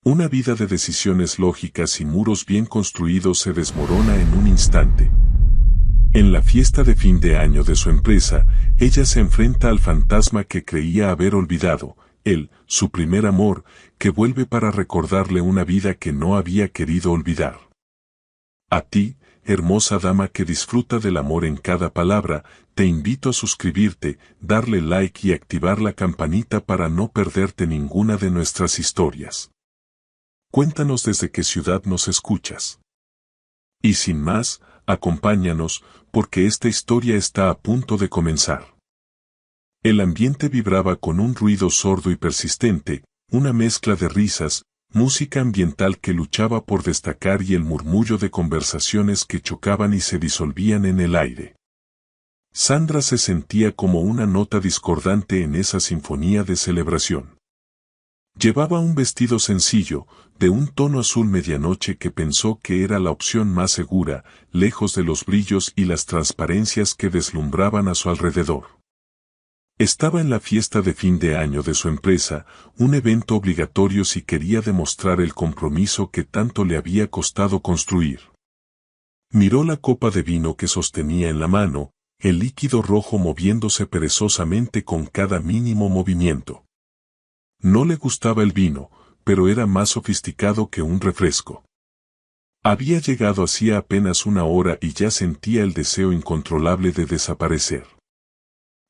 Una vida de decisiones lógicas y muros bien construidos se desmorona en un instante. En la fiesta de fin de año de su empresa, ella se enfrenta al fantasma que creía haber olvidado, él, su primer amor, que vuelve para recordarle una vida que no había querido olvidar. A ti, hermosa dama que disfruta del amor en cada palabra, te invito a suscribirte, darle like y activar la campanita para no perderte ninguna de nuestras historias. Cuéntanos desde qué ciudad nos escuchas. Y sin más, acompáñanos, porque esta historia está a punto de comenzar. El ambiente vibraba con un ruido sordo y persistente, una mezcla de risas, música ambiental que luchaba por destacar y el murmullo de conversaciones que chocaban y se disolvían en el aire. Sandra se sentía como una nota discordante en esa sinfonía de celebración. Llevaba un vestido sencillo, de un tono azul medianoche que pensó que era la opción más segura, lejos de los brillos y las transparencias que deslumbraban a su alrededor. Estaba en la fiesta de fin de año de su empresa, un evento obligatorio si quería demostrar el compromiso que tanto le había costado construir. Miró la copa de vino que sostenía en la mano, el líquido rojo moviéndose perezosamente con cada mínimo movimiento. No le gustaba el vino, pero era más sofisticado que un refresco. Había llegado hacía apenas una hora y ya sentía el deseo incontrolable de desaparecer.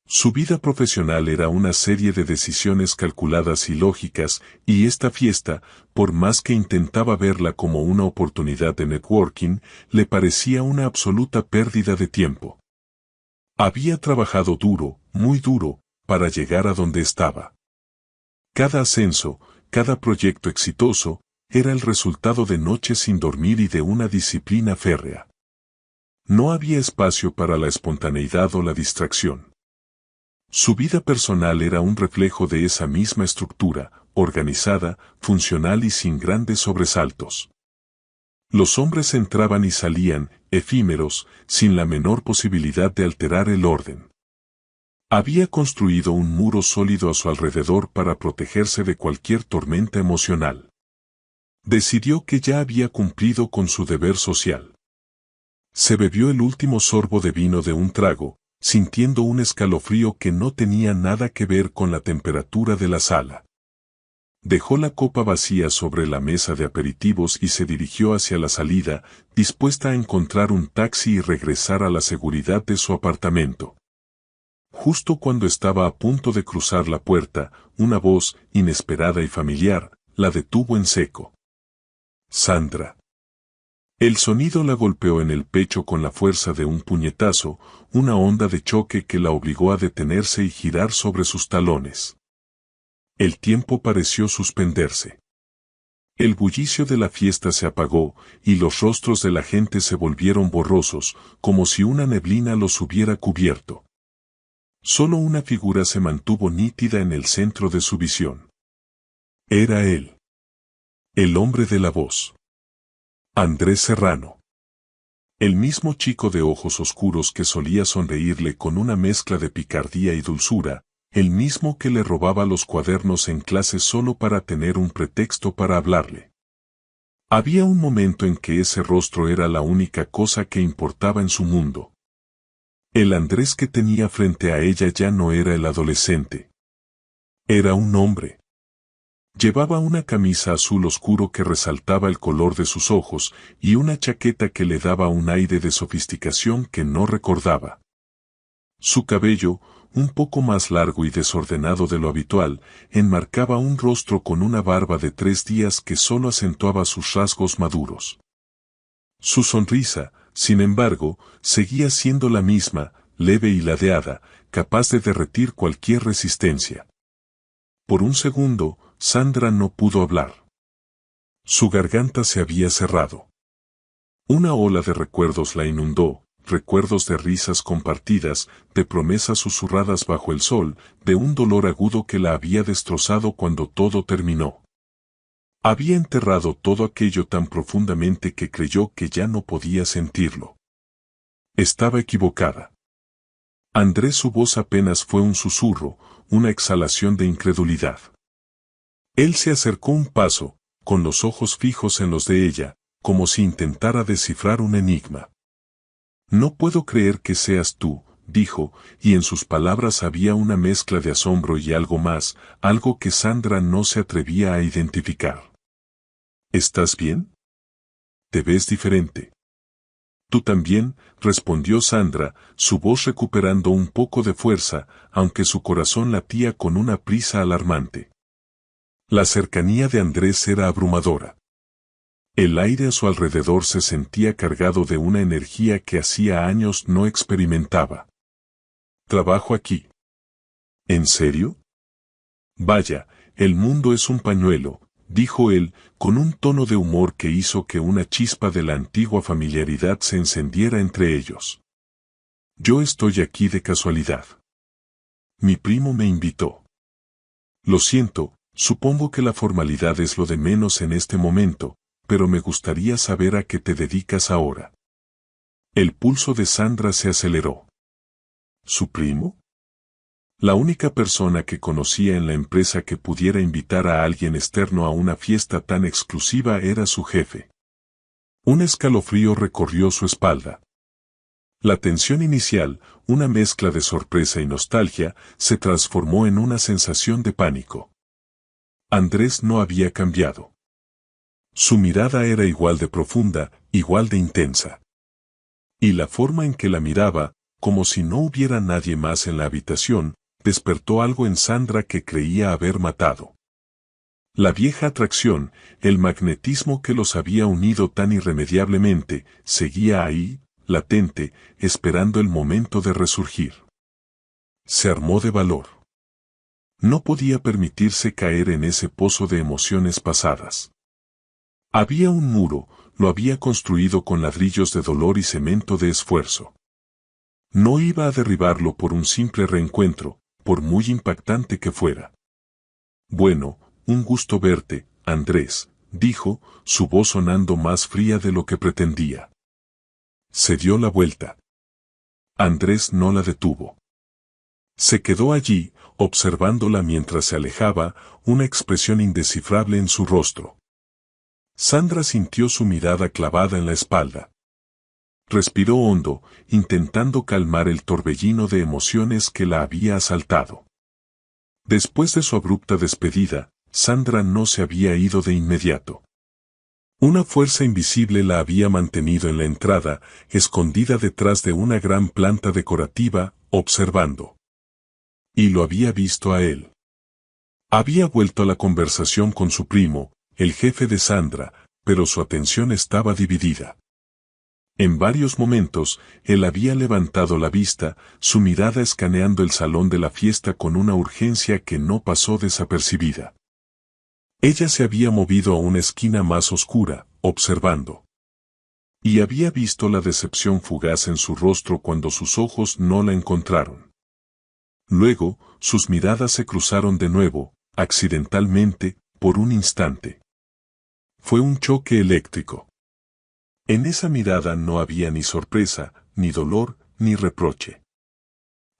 Su vida profesional era una serie de decisiones calculadas y lógicas, y esta fiesta, por más que intentaba verla como una oportunidad de networking, le parecía una absoluta pérdida de tiempo. Había trabajado duro, muy duro, para llegar a donde estaba. Cada ascenso, cada proyecto exitoso, era el resultado de noches sin dormir y de una disciplina férrea. No había espacio para la espontaneidad o la distracción. Su vida personal era un reflejo de esa misma estructura, organizada, funcional y sin grandes sobresaltos. Los hombres entraban y salían, efímeros, sin la menor posibilidad de alterar el orden. Había construido un muro sólido a su alrededor para protegerse de cualquier tormenta emocional. Decidió que ya había cumplido con su deber social. Se bebió el último sorbo de vino de un trago, sintiendo un escalofrío que no tenía nada que ver con la temperatura de la sala. Dejó la copa vacía sobre la mesa de aperitivos y se dirigió hacia la salida, dispuesta a encontrar un taxi y regresar a la seguridad de su apartamento. Justo cuando estaba a punto de cruzar la puerta, una voz, inesperada y familiar, la detuvo en seco. Sandra. El sonido la golpeó en el pecho con la fuerza de un puñetazo, una onda de choque que la obligó a detenerse y girar sobre sus talones. El tiempo pareció suspenderse. El bullicio de la fiesta se apagó, y los rostros de la gente se volvieron borrosos, como si una neblina los hubiera cubierto. Solo una figura se mantuvo nítida en el centro de su visión. Era él. El hombre de la voz. Andrés Serrano. El mismo chico de ojos oscuros que solía sonreírle con una mezcla de picardía y dulzura, el mismo que le robaba los cuadernos en clase solo para tener un pretexto para hablarle. Había un momento en que ese rostro era la única cosa que importaba en su mundo. El Andrés que tenía frente a ella ya no era el adolescente. Era un hombre. Llevaba una camisa azul oscuro que resaltaba el color de sus ojos y una chaqueta que le daba un aire de sofisticación que no recordaba. Su cabello, un poco más largo y desordenado de lo habitual, enmarcaba un rostro con una barba de 3 días que solo acentuaba sus rasgos maduros. Su sonrisa, sin embargo, seguía siendo la misma, leve y ladeada, capaz de derretir cualquier resistencia. Por un segundo, Sandra no pudo hablar. Su garganta se había cerrado. Una ola de recuerdos la inundó, recuerdos de risas compartidas, de promesas susurradas bajo el sol, de un dolor agudo que la había destrozado cuando todo terminó. Había enterrado todo aquello tan profundamente que creyó que ya no podía sentirlo. Estaba equivocada. Andrés, su voz apenas fue un susurro, una exhalación de incredulidad. Él se acercó un paso, con los ojos fijos en los de ella, como si intentara descifrar un enigma. No puedo creer que seas tú, dijo, y en sus palabras había una mezcla de asombro y algo más, algo que Sandra no se atrevía a identificar. ¿Estás bien? Te ves diferente. Tú también, respondió Sandra, su voz recuperando un poco de fuerza, aunque su corazón latía con una prisa alarmante. La cercanía de Andrés era abrumadora. El aire a su alrededor se sentía cargado de una energía que hacía años no experimentaba. ¿Trabajo aquí? ¿En serio? Vaya, el mundo es un pañuelo, dijo él, con un tono de humor que hizo que una chispa de la antigua familiaridad se encendiera entre ellos. Yo estoy aquí de casualidad. Mi primo me invitó. Lo siento, supongo que la formalidad es lo de menos en este momento, pero me gustaría saber a qué te dedicas ahora. El pulso de Sandra se aceleró. ¿Su primo? La única persona que conocía en la empresa que pudiera invitar a alguien externo a una fiesta tan exclusiva era su jefe. Un escalofrío recorrió su espalda. La tensión inicial, una mezcla de sorpresa y nostalgia, se transformó en una sensación de pánico. Andrés no había cambiado. Su mirada era igual de profunda, igual de intensa. Y la forma en que la miraba, como si no hubiera nadie más en la habitación, despertó algo en Sandra que creía haber matado. La vieja atracción, el magnetismo que los había unido tan irremediablemente, seguía ahí, latente, esperando el momento de resurgir. Se armó de valor. No podía permitirse caer en ese pozo de emociones pasadas. Había un muro, lo había construido con ladrillos de dolor y cemento de esfuerzo. No iba a derribarlo por un simple reencuentro, por muy impactante que fuera. Bueno, un gusto verte, Andrés, dijo, su voz sonando más fría de lo que pretendía. Se dio la vuelta. Andrés no la detuvo. Se quedó allí, observándola mientras se alejaba, una expresión indescifrable en su rostro. Sandra sintió su mirada clavada en la espalda. Respiró hondo, intentando calmar el torbellino de emociones que la había asaltado. Después de su abrupta despedida, Sandra no se había ido de inmediato. Una fuerza invisible la había mantenido en la entrada, escondida detrás de una gran planta decorativa, observando. Y lo había visto a él. Había vuelto a la conversación con su primo, el jefe de Sandra, pero su atención estaba dividida. En varios momentos, él había levantado la vista, su mirada escaneando el salón de la fiesta con una urgencia que no pasó desapercibida. Ella se había movido a una esquina más oscura, observando. Y había visto la decepción fugaz en su rostro cuando sus ojos no la encontraron. Luego, sus miradas se cruzaron de nuevo, accidentalmente, por un instante. Fue un choque eléctrico. En esa mirada no había ni sorpresa, ni dolor, ni reproche.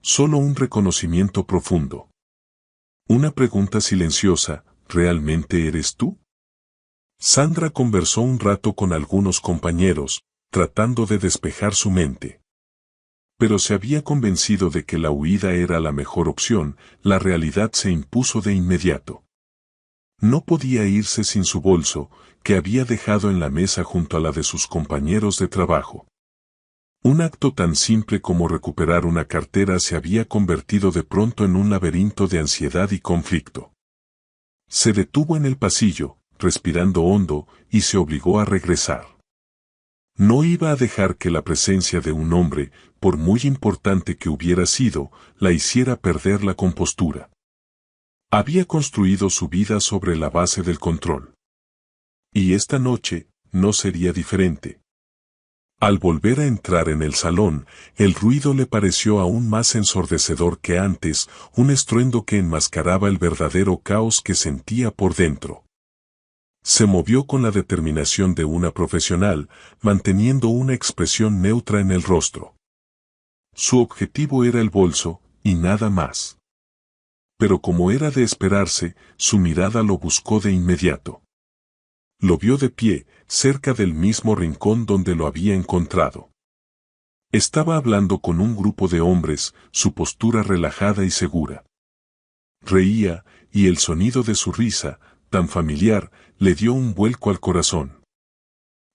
Solo un reconocimiento profundo. Una pregunta silenciosa, ¿realmente eres tú? Sandra conversó un rato con algunos compañeros, tratando de despejar su mente. Pero se había convencido de que la huida era la mejor opción, la realidad se impuso de inmediato. No podía irse sin su bolso, que había dejado en la mesa junto a la de sus compañeros de trabajo. Un acto tan simple como recuperar una cartera se había convertido de pronto en un laberinto de ansiedad y conflicto. Se detuvo en el pasillo, respirando hondo, y se obligó a regresar. No iba a dejar que la presencia de un hombre, por muy importante que hubiera sido, la hiciera perder la compostura. Había construido su vida sobre la base del control. Y esta noche, no sería diferente. Al volver a entrar en el salón, el ruido le pareció aún más ensordecedor que antes, un estruendo que enmascaraba el verdadero caos que sentía por dentro. Se movió con la determinación de una profesional, manteniendo una expresión neutra en el rostro. Su objetivo era el bolso, y nada más. Pero como era de esperarse, su mirada lo buscó de inmediato. Lo vio de pie, cerca del mismo rincón donde lo había encontrado. Estaba hablando con un grupo de hombres, su postura relajada y segura. Reía, y el sonido de su risa, tan familiar, le dio un vuelco al corazón.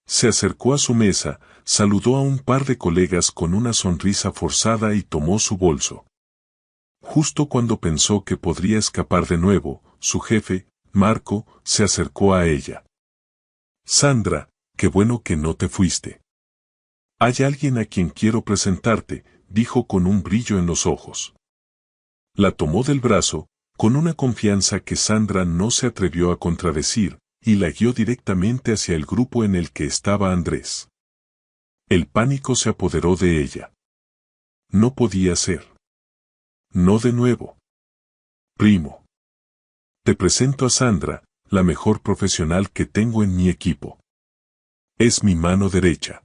Se acercó a su mesa, saludó a un par de colegas con una sonrisa forzada y tomó su bolso. Justo cuando pensó que podría escapar de nuevo, su jefe, Marco, se acercó a ella. «Sandra, qué bueno que no te fuiste. Hay alguien a quien quiero presentarte», dijo con un brillo en los ojos. La tomó del brazo, con una confianza que Sandra no se atrevió a contradecir, y la guió directamente hacia el grupo en el que estaba Andrés. El pánico se apoderó de ella. No podía ser. No de nuevo. «Primo. Te presento a Sandra, la mejor profesional que tengo en mi equipo. Es mi mano derecha.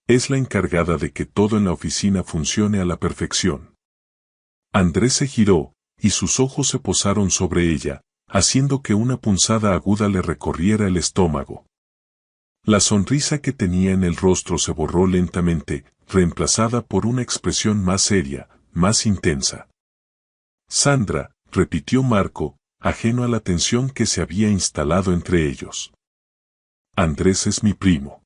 Es la encargada de que todo en la oficina funcione a la perfección». Andrés se giró, y sus ojos se posaron sobre ella, haciendo que una punzada aguda le recorriera el estómago. La sonrisa que tenía en el rostro se borró lentamente, reemplazada por una expresión más seria, más intensa. «Sandra», repitió Marco, ajeno a la tensión que se había instalado entre ellos. «Andrés es mi primo.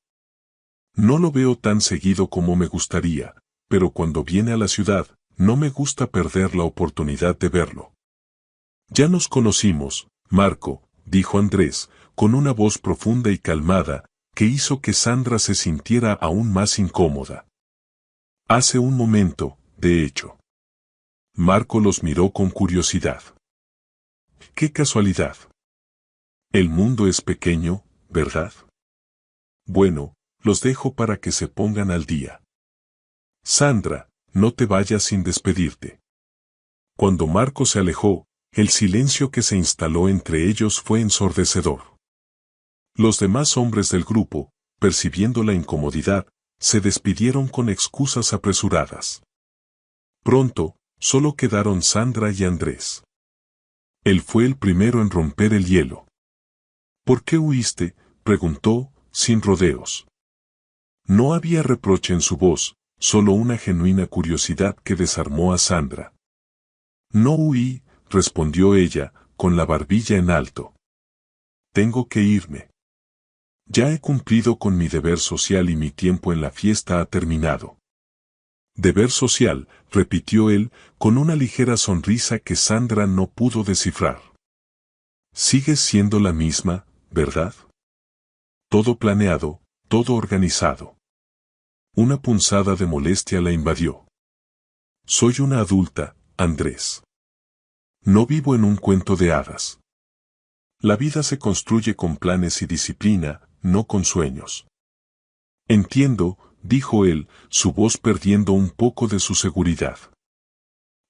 No lo veo tan seguido como me gustaría, pero cuando viene a la ciudad, no me gusta perder la oportunidad de verlo». «Ya nos conocimos, Marco», dijo Andrés, con una voz profunda y calmada, que hizo que Sandra se sintiera aún más incómoda. «Hace un momento, de hecho». Marco los miró con curiosidad. «Qué casualidad. El mundo es pequeño, ¿verdad? Bueno, los dejo para que se pongan al día. Sandra, no te vayas sin despedirte». Cuando Marco se alejó, el silencio que se instaló entre ellos fue ensordecedor. Los demás hombres del grupo, percibiendo la incomodidad, se despidieron con excusas apresuradas. Pronto, solo quedaron Sandra y Andrés. Él fue el primero en romper el hielo. «¿Por qué huiste?», preguntó, sin rodeos. No había reproche en su voz, solo una genuina curiosidad que desarmó a Sandra. «No huí», respondió ella, con la barbilla en alto. «Tengo que irme. Ya he cumplido con mi deber social y mi tiempo en la fiesta ha terminado». «Deber social», repitió él, con una ligera sonrisa que Sandra no pudo descifrar. «Sigues siendo la misma, ¿verdad? Todo planeado, todo organizado». Una punzada de molestia la invadió. «Soy una adulta, Andrés. No vivo en un cuento de hadas. La vida se construye con planes y disciplina, no con sueños». «Entiendo», dijo él, su voz perdiendo un poco de su seguridad.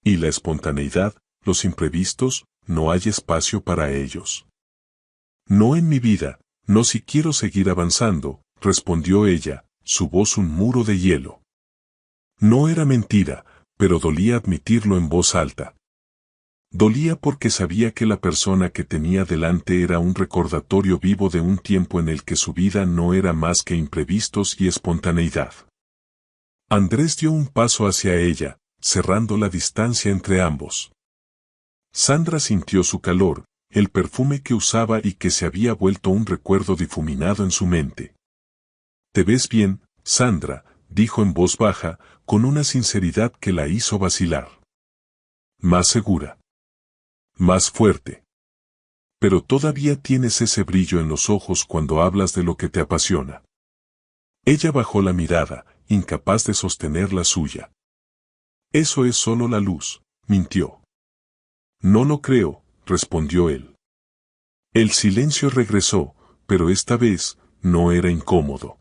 «¿Y la espontaneidad, los imprevistos, no hay espacio para ellos?» «No en mi vida, no si quiero seguir avanzando», respondió ella, su voz un muro de hielo. No era mentira, pero dolía admitirlo en voz alta. Dolía porque sabía que la persona que tenía delante era un recordatorio vivo de un tiempo en el que su vida no era más que imprevistos y espontaneidad. Andrés dio un paso hacia ella, cerrando la distancia entre ambos. Sandra sintió su calor, el perfume que usaba y que se había vuelto un recuerdo difuminado en su mente. «Te ves bien, Sandra», dijo en voz baja, con una sinceridad que la hizo vacilar. «Más segura. Más fuerte. Pero todavía tienes ese brillo en los ojos cuando hablas de lo que te apasiona». Ella bajó la mirada, incapaz de sostener la suya. «Eso es solo la luz», mintió. «No lo creo», respondió él. El silencio regresó, pero esta vez, no era incómodo.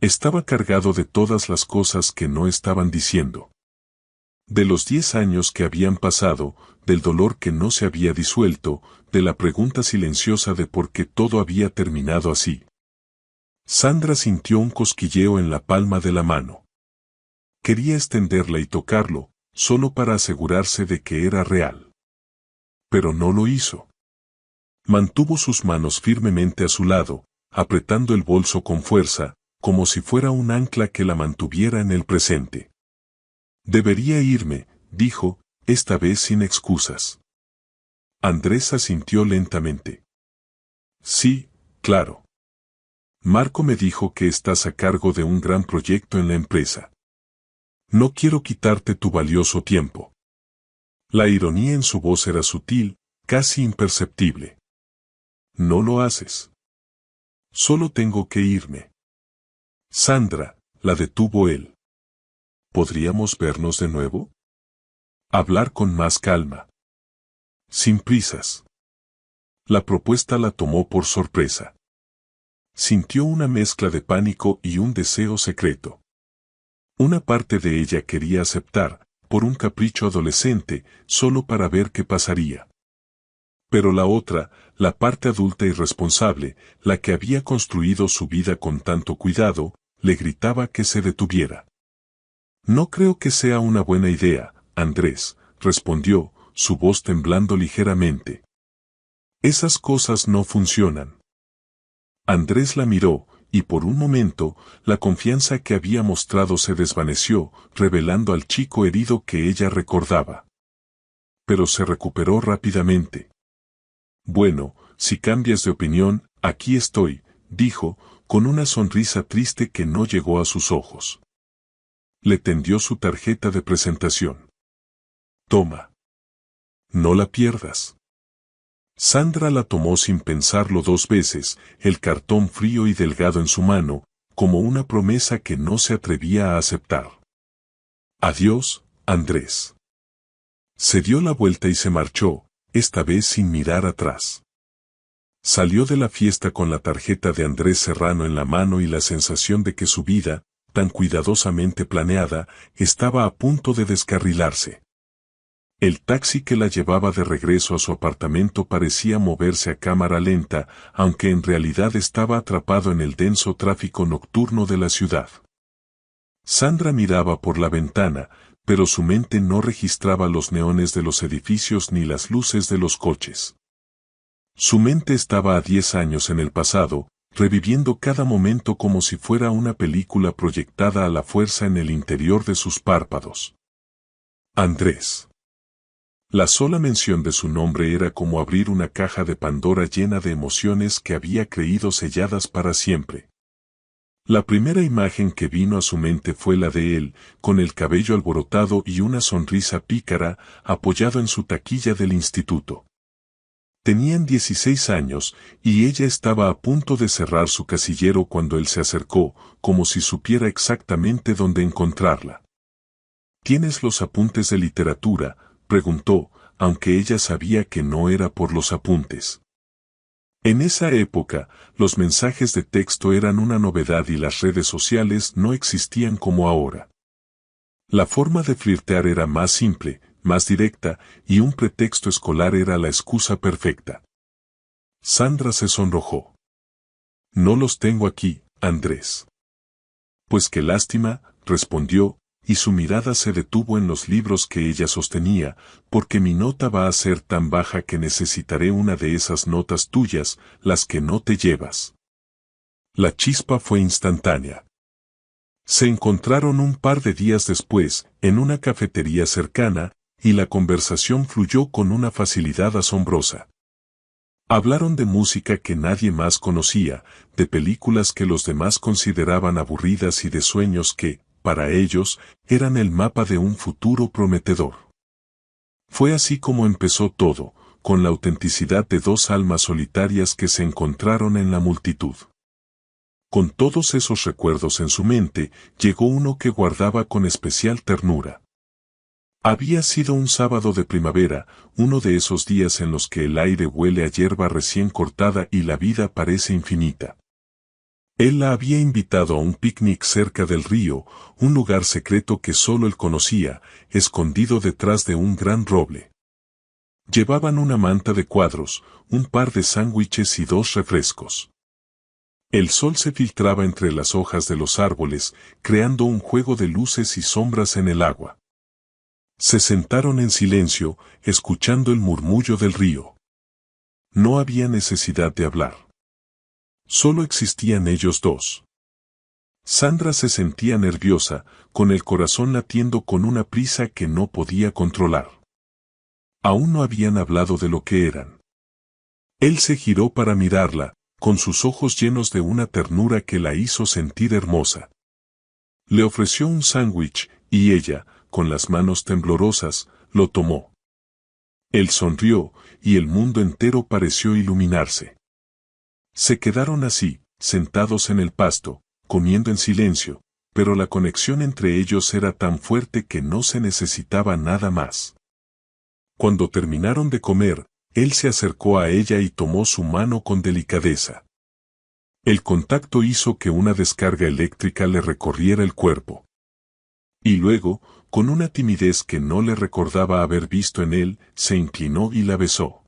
Estaba cargado de todas las cosas que no estaban diciendo. De los 10 años que habían pasado, del dolor que no se había disuelto, de la pregunta silenciosa de por qué todo había terminado así. Sandra sintió un cosquilleo en la palma de la mano. Quería extenderla y tocarlo, solo para asegurarse de que era real. Pero no lo hizo. Mantuvo sus manos firmemente a su lado, apretando el bolso con fuerza, como si fuera un ancla que la mantuviera en el presente. Debería irme, dijo, esta vez sin excusas. Andrés asintió lentamente. Sí, claro. Marco me dijo que estás a cargo de un gran proyecto en la empresa. No quiero quitarte tu valioso tiempo. La ironía en su voz era sutil, casi imperceptible. No lo haces. Solo tengo que irme. Sandra, la detuvo él. ¿Podríamos vernos de nuevo? Hablar con más calma. Sin prisas. La propuesta la tomó por sorpresa. Sintió una mezcla de pánico y un deseo secreto. Una parte de ella quería aceptar, por un capricho adolescente, solo para ver qué pasaría. Pero la otra, la parte adulta y responsable, la que había construido su vida con tanto cuidado, le gritaba que se detuviera. No creo que sea una buena idea, Andrés, respondió, su voz temblando ligeramente. Esas cosas no funcionan. Andrés la miró, y por un momento, la confianza que había mostrado se desvaneció, revelando al chico herido que ella recordaba. Pero se recuperó rápidamente. Bueno, si cambias de opinión, aquí estoy, dijo, con una sonrisa triste que no llegó a sus ojos. Le tendió su tarjeta de presentación. Toma. No la pierdas. Sandra la tomó sin pensarlo 2 veces, el cartón frío y delgado en su mano, como una promesa que no se atrevía a aceptar. Adiós, Andrés. Se dio la vuelta y se marchó, esta vez sin mirar atrás. Salió de la fiesta con la tarjeta de Andrés Serrano en la mano y la sensación de que su vida, tan cuidadosamente planeada, estaba a punto de descarrilarse. El taxi que la llevaba de regreso a su apartamento parecía moverse a cámara lenta, aunque en realidad estaba atrapado en el denso tráfico nocturno de la ciudad. Sandra miraba por la ventana, pero su mente no registraba los neones de los edificios ni las luces de los coches. Su mente estaba a 10 años en el pasado, reviviendo cada momento como si fuera una película proyectada a la fuerza en el interior de sus párpados. Andrés. La sola mención de su nombre era como abrir una caja de Pandora llena de emociones que había creído selladas para siempre. La primera imagen que vino a su mente fue la de él, con el cabello alborotado y una sonrisa pícara, apoyado en su taquilla del instituto. Tenían 16 años, y ella estaba a punto de cerrar su casillero cuando él se acercó, como si supiera exactamente dónde encontrarla. ¿Tienes los apuntes de literatura?, preguntó, aunque ella sabía que no era por los apuntes. En esa época, los mensajes de texto eran una novedad y las redes sociales no existían como ahora. La forma de flirtear era más simple, más directa, y un pretexto escolar era la excusa perfecta. Sandra se sonrojó. No los tengo aquí, Andrés. Pues qué lástima, respondió, y su mirada se detuvo en los libros que ella sostenía, porque mi nota va a ser tan baja que necesitaré una de esas notas tuyas, las que no te llevas. La chispa fue instantánea. Se encontraron un par de días después, en una cafetería cercana, y la conversación fluyó con una facilidad asombrosa. Hablaron de música que nadie más conocía, de películas que los demás consideraban aburridas y de sueños que, para ellos, eran el mapa de un futuro prometedor. Fue así como empezó todo, con la autenticidad de 2 almas solitarias que se encontraron en la multitud. Con todos esos recuerdos en su mente, llegó uno que guardaba con especial ternura. Había sido un sábado de primavera, uno de esos días en los que el aire huele a hierba recién cortada y la vida parece infinita. Él la había invitado a un picnic cerca del río, un lugar secreto que solo él conocía, escondido detrás de un gran roble. Llevaban una manta de cuadros, un par de sándwiches y 2 refrescos. El sol se filtraba entre las hojas de los árboles, creando un juego de luces y sombras en el agua. Se sentaron en silencio, escuchando el murmullo del río. No había necesidad de hablar. Solo existían ellos dos. Sandra se sentía nerviosa, con el corazón latiendo con una prisa que no podía controlar. Aún no habían hablado de lo que eran. Él se giró para mirarla, con sus ojos llenos de una ternura que la hizo sentir hermosa. Le ofreció un sándwich, y ella, con las manos temblorosas, lo tomó. Él sonrió, y el mundo entero pareció iluminarse. Se quedaron así, sentados en el pasto, comiendo en silencio, pero la conexión entre ellos era tan fuerte que no se necesitaba nada más. Cuando terminaron de comer, él se acercó a ella y tomó su mano con delicadeza. El contacto hizo que una descarga eléctrica le recorriera el cuerpo. Y luego, con una timidez que no le recordaba haber visto en él, se inclinó y la besó.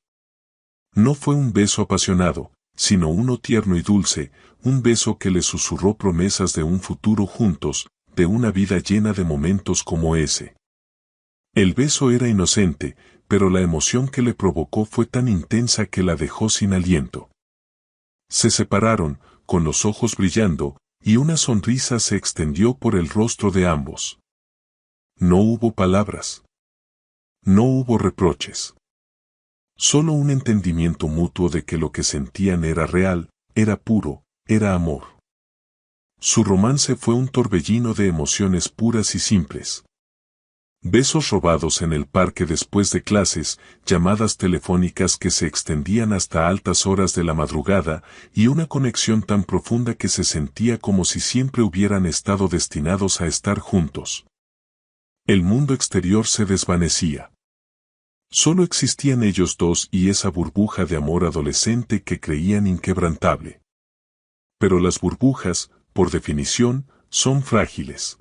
No fue un beso apasionado, sino uno tierno y dulce, un beso que le susurró promesas de un futuro juntos, de una vida llena de momentos como ese. El beso era inocente, pero la emoción que le provocó fue tan intensa que la dejó sin aliento. Se separaron, con los ojos brillando, y una sonrisa se extendió por el rostro de ambos. No hubo palabras. No hubo reproches. Solo un entendimiento mutuo de que lo que sentían era real, era puro, era amor. Su romance fue un torbellino de emociones puras y simples. Besos robados en el parque después de clases, llamadas telefónicas que se extendían hasta altas horas de la madrugada, y una conexión tan profunda que se sentía como si siempre hubieran estado destinados a estar juntos. El mundo exterior se desvanecía. Solo existían ellos dos y esa burbuja de amor adolescente que creían inquebrantable. Pero las burbujas, por definición, son frágiles.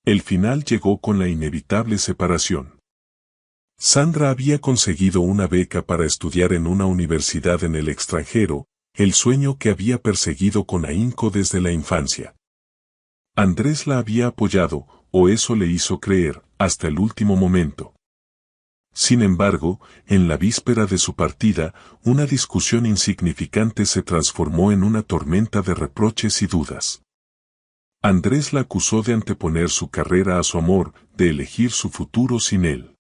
El final llegó con la inevitable separación. Sandra había conseguido una beca para estudiar en una universidad en el extranjero, el sueño que había perseguido con ahínco desde la infancia. Andrés la había apoyado, o eso le hizo creer, hasta el último momento. Sin embargo, en la víspera de su partida, una discusión insignificante se transformó en una tormenta de reproches y dudas. Andrés la acusó de anteponer su carrera a su amor, de elegir su futuro sin él.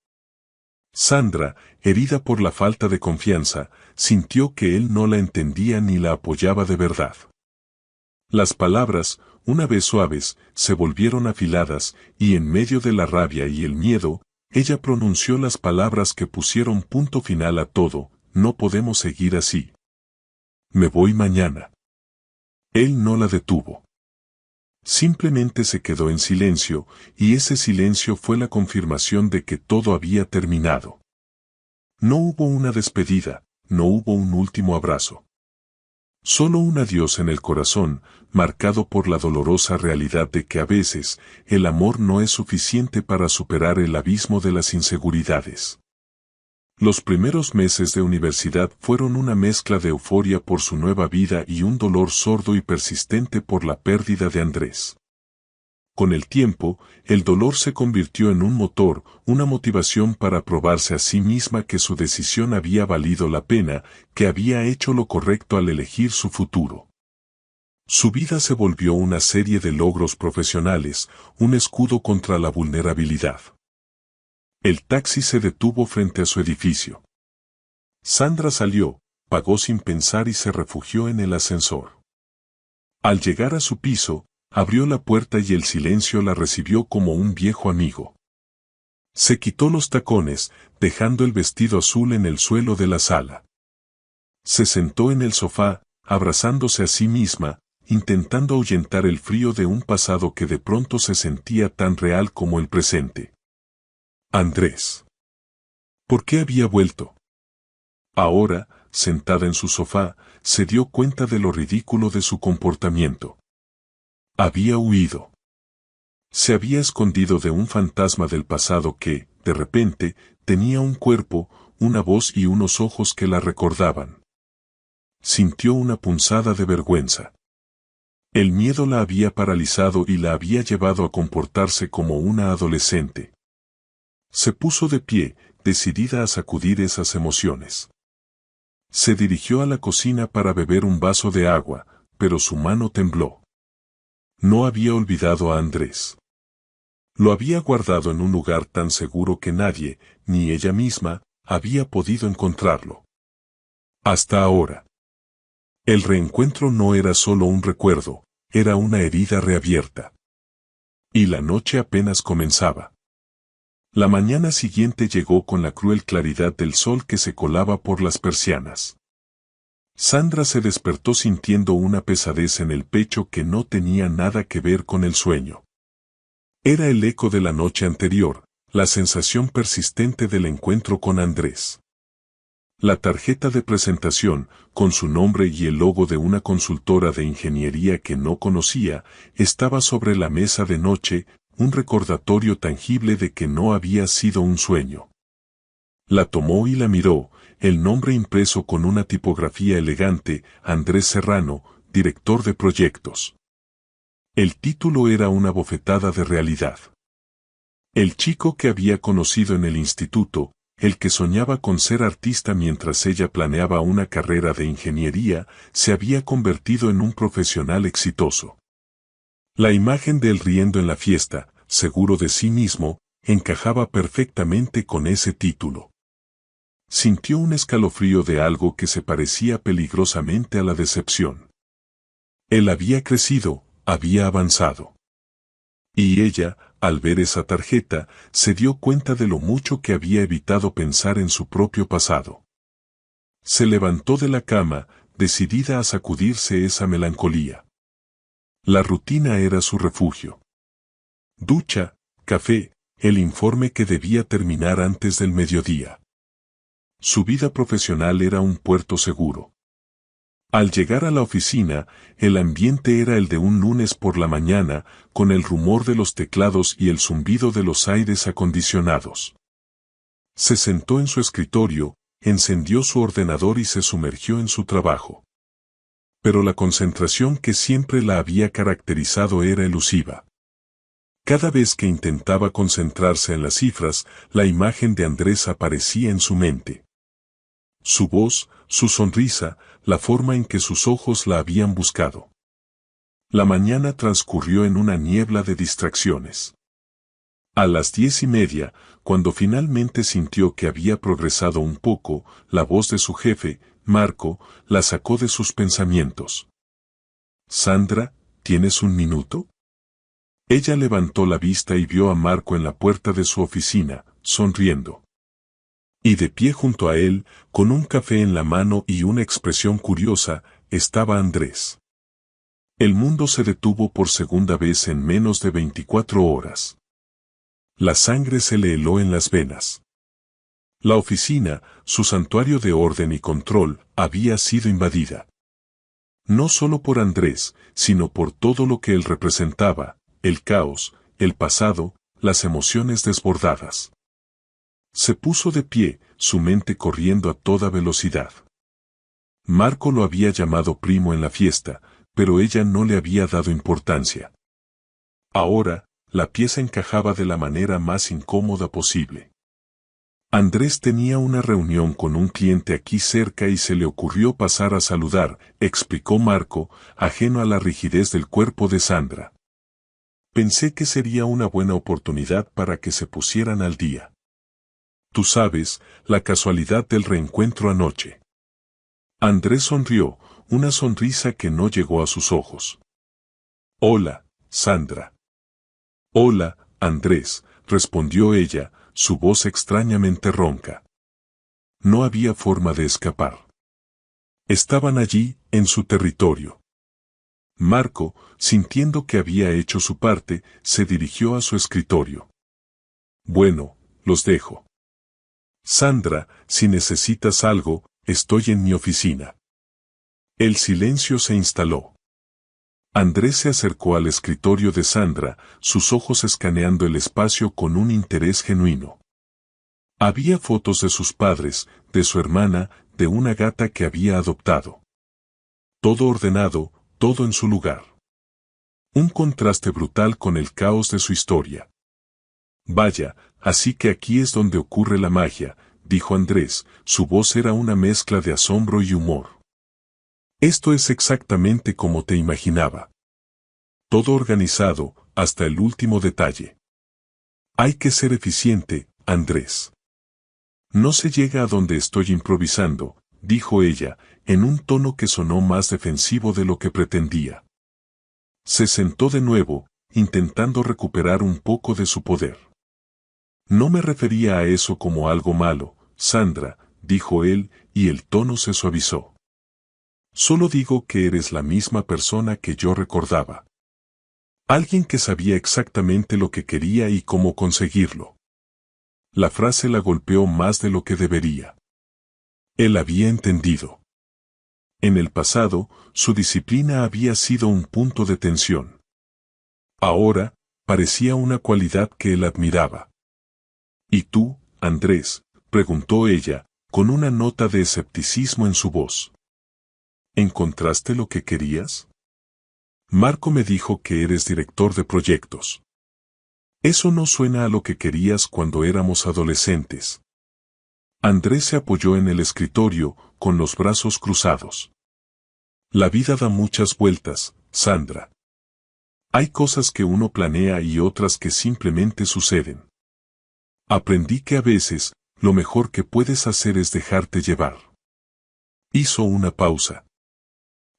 Sandra, herida por la falta de confianza, sintió que él no la entendía ni la apoyaba de verdad. Las palabras, una vez suaves, se volvieron afiladas, y en medio de la rabia y el miedo, ella pronunció las palabras que pusieron punto final a todo: no podemos seguir así. Me voy mañana. Él no la detuvo. Simplemente se quedó en silencio, y ese silencio fue la confirmación de que todo había terminado. No hubo una despedida, no hubo un último abrazo. Solo un adiós en el corazón, marcado por la dolorosa realidad de que a veces, el amor no es suficiente para superar el abismo de las inseguridades. Los primeros meses de universidad fueron una mezcla de euforia por su nueva vida y un dolor sordo y persistente por la pérdida de Andrés. Con el tiempo, el dolor se convirtió en un motor, una motivación para probarse a sí misma que su decisión había valido la pena, que había hecho lo correcto al elegir su futuro. Su vida se volvió una serie de logros profesionales, un escudo contra la vulnerabilidad. El taxi se detuvo frente a su edificio. Sandra salió, pagó sin pensar y se refugió en el ascensor. Al llegar a su piso, abrió la puerta y el silencio la recibió como un viejo amigo. Se quitó los tacones, dejando el vestido azul en el suelo de la sala. Se sentó en el sofá, abrazándose a sí misma, intentando ahuyentar el frío de un pasado que de pronto se sentía tan real como el presente. Andrés. ¿Por qué había vuelto? Ahora, sentada en su sofá, se dio cuenta de lo ridículo de su comportamiento. Había huido. Se había escondido de un fantasma del pasado que, de repente, tenía un cuerpo, una voz y unos ojos que la recordaban. Sintió una punzada de vergüenza. El miedo la había paralizado y la había llevado a comportarse como una adolescente. Se puso de pie, decidida a sacudir esas emociones. Se dirigió a la cocina para beber un vaso de agua, pero su mano tembló. No había olvidado a Andrés. Lo había guardado en un lugar tan seguro que nadie, ni ella misma, había podido encontrarlo. Hasta ahora. El reencuentro no era solo un recuerdo, era una herida reabierta. Y la noche apenas comenzaba. La mañana siguiente llegó con la cruel claridad del sol que se colaba por las persianas. Sandra se despertó sintiendo una pesadez en el pecho que no tenía nada que ver con el sueño. Era el eco de la noche anterior, la sensación persistente del encuentro con Andrés. La tarjeta de presentación, con su nombre y el logo de una consultora de ingeniería que no conocía, estaba sobre la mesa de noche, un recordatorio tangible de que no había sido un sueño. La tomó y la miró, el nombre impreso con una tipografía elegante, Andrés Serrano, director de proyectos. El título era una bofetada de realidad. El chico que había conocido en el instituto, el que soñaba con ser artista mientras ella planeaba una carrera de ingeniería, se había convertido en un profesional exitoso. La imagen de él riendo en la fiesta, seguro de sí mismo, encajaba perfectamente con ese título. Sintió un escalofrío de algo que se parecía peligrosamente a la decepción. Él había crecido, había avanzado. Y ella, al ver esa tarjeta, se dio cuenta de lo mucho que había evitado pensar en su propio pasado. Se levantó de la cama, decidida a sacudirse esa melancolía. La rutina era su refugio. Ducha, café, el informe que debía terminar antes del mediodía. Su vida profesional era un puerto seguro. Al llegar a la oficina, el ambiente era el de un lunes por la mañana, con el rumor de los teclados y el zumbido de los aires acondicionados. Se sentó en su escritorio, encendió su ordenador y se sumergió en su trabajo. Pero la concentración que siempre la había caracterizado era elusiva. Cada vez que intentaba concentrarse en las cifras, la imagen de Andrés aparecía en su mente. Su voz, su sonrisa, la forma en que sus ojos la habían buscado. La mañana transcurrió en una niebla de distracciones. A las 10:30, cuando finalmente sintió que había progresado un poco, la voz de su jefe, Marco, la sacó de sus pensamientos. «Sandra, ¿tienes un minuto?» Ella levantó la vista y vio a Marco en la puerta de su oficina, sonriendo. Y de pie junto a él, con un café en la mano y una expresión curiosa, estaba Andrés. El mundo se detuvo por segunda vez en menos de 24 horas. La sangre se le heló en las venas. La oficina, su santuario de orden y control, había sido invadida. No solo por Andrés, sino por todo lo que él representaba, el caos, el pasado, las emociones desbordadas. Se puso de pie, su mente corriendo a toda velocidad. Marco lo había llamado primo en la fiesta, pero ella no le había dado importancia. Ahora, la pieza encajaba de la manera más incómoda posible. Andrés tenía una reunión con un cliente aquí cerca y se le ocurrió pasar a saludar, explicó Marco, ajeno a la rigidez del cuerpo de Sandra. Pensé que sería una buena oportunidad para que se pusieran al día. Tú sabes, la casualidad del reencuentro anoche. Andrés sonrió, una sonrisa que no llegó a sus ojos. Hola, Sandra. Hola, Andrés, respondió ella, su voz extrañamente ronca. No había forma de escapar. Estaban allí, en su territorio. Marco, sintiendo que había hecho su parte, se dirigió a su escritorio. Bueno, los dejo. Sandra, si necesitas algo, estoy en mi oficina. El silencio se instaló. Andrés se acercó al escritorio de Sandra, sus ojos escaneando el espacio con un interés genuino. Había fotos de sus padres, de su hermana, de una gata que había adoptado. Todo ordenado, todo en su lugar. Un contraste brutal con el caos de su historia. Vaya, así que aquí es donde ocurre la magia, dijo Andrés, su voz era una mezcla de asombro y humor. Esto es exactamente como te imaginaba. Todo organizado, hasta el último detalle. Hay que ser eficiente, Andrés. No se llega a donde estoy improvisando, dijo ella, en un tono que sonó más defensivo de lo que pretendía. Se sentó de nuevo, intentando recuperar un poco de su poder. No me refería a eso como algo malo, Sandra, dijo él, y el tono se suavizó. Solo digo que eres la misma persona que yo recordaba. Alguien que sabía exactamente lo que quería y cómo conseguirlo. La frase la golpeó más de lo que debería. Él había entendido. En el pasado, su disciplina había sido un punto de tensión. Ahora, parecía una cualidad que él admiraba. ¿Y tú, Andrés?, preguntó ella, con una nota de escepticismo en su voz. ¿Encontraste lo que querías? Marco me dijo que eres director de proyectos. Eso no suena a lo que querías cuando éramos adolescentes. Andrés se apoyó en el escritorio, con los brazos cruzados. La vida da muchas vueltas, Sandra. Hay cosas que uno planea y otras que simplemente suceden. Aprendí que a veces, lo mejor que puedes hacer es dejarte llevar. Hizo una pausa.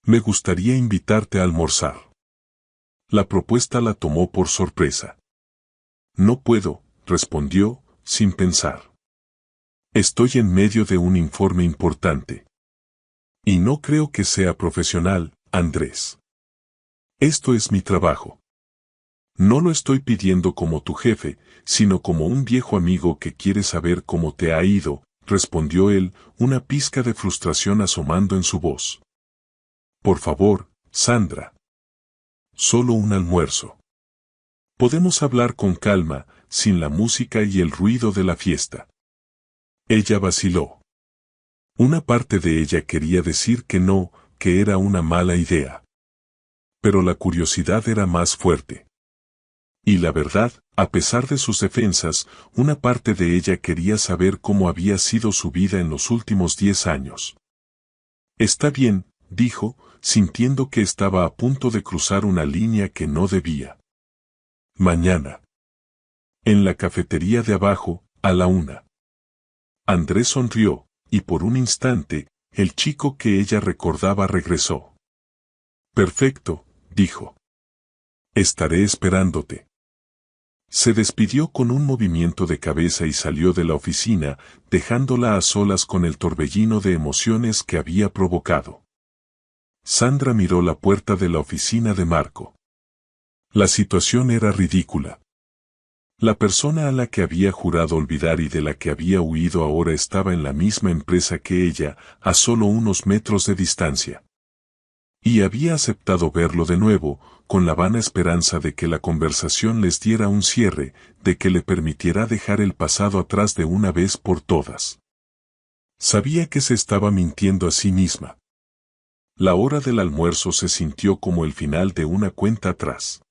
Me gustaría invitarte a almorzar. La propuesta la tomó por sorpresa. No puedo, respondió, sin pensar. Estoy en medio de un informe importante. Y no creo que sea profesional, Andrés. Esto es mi trabajo. No lo estoy pidiendo como tu jefe, sino como un viejo amigo que quiere saber cómo te ha ido, respondió él, una pizca de frustración asomando en su voz. Por favor, Sandra. Solo un almuerzo. Podemos hablar con calma, sin la música y el ruido de la fiesta. Ella vaciló. Una parte de ella quería decir que no, que era una mala idea. Pero la curiosidad era más fuerte. Y la verdad, a pesar de sus defensas, una parte de ella quería saber cómo había sido su vida en los últimos 10 años. Está bien, dijo, sintiendo que estaba a punto de cruzar una línea que no debía. Mañana. En la cafetería de abajo, a la 1. Andrés sonrió, y por un instante, el chico que ella recordaba regresó. Perfecto, dijo. Estaré esperándote. Se despidió con un movimiento de cabeza y salió de la oficina, dejándola a solas con el torbellino de emociones que había provocado. Sandra miró la puerta de la oficina de Marco. La situación era ridícula. La persona a la que había jurado olvidar y de la que había huido ahora estaba en la misma empresa que ella, a solo unos metros de distancia. Y había aceptado verlo de nuevo, con la vana esperanza de que la conversación les diera un cierre, de que le permitiera dejar el pasado atrás de una vez por todas. Sabía que se estaba mintiendo a sí misma. La hora del almuerzo se sintió como el final de una cuenta atrás.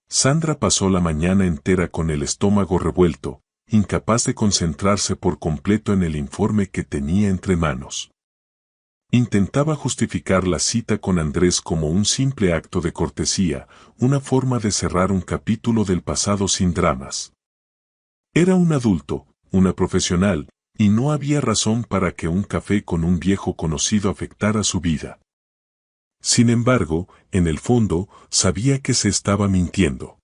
Sandra pasó la mañana entera con el estómago revuelto, incapaz de concentrarse por completo en el informe que tenía entre manos. Intentaba justificar la cita con Andrés como un simple acto de cortesía, una forma de cerrar un capítulo del pasado sin dramas. Era un adulto, una profesional, y no había razón para que un café con un viejo conocido afectara su vida. Sin embargo, en el fondo, sabía que se estaba mintiendo.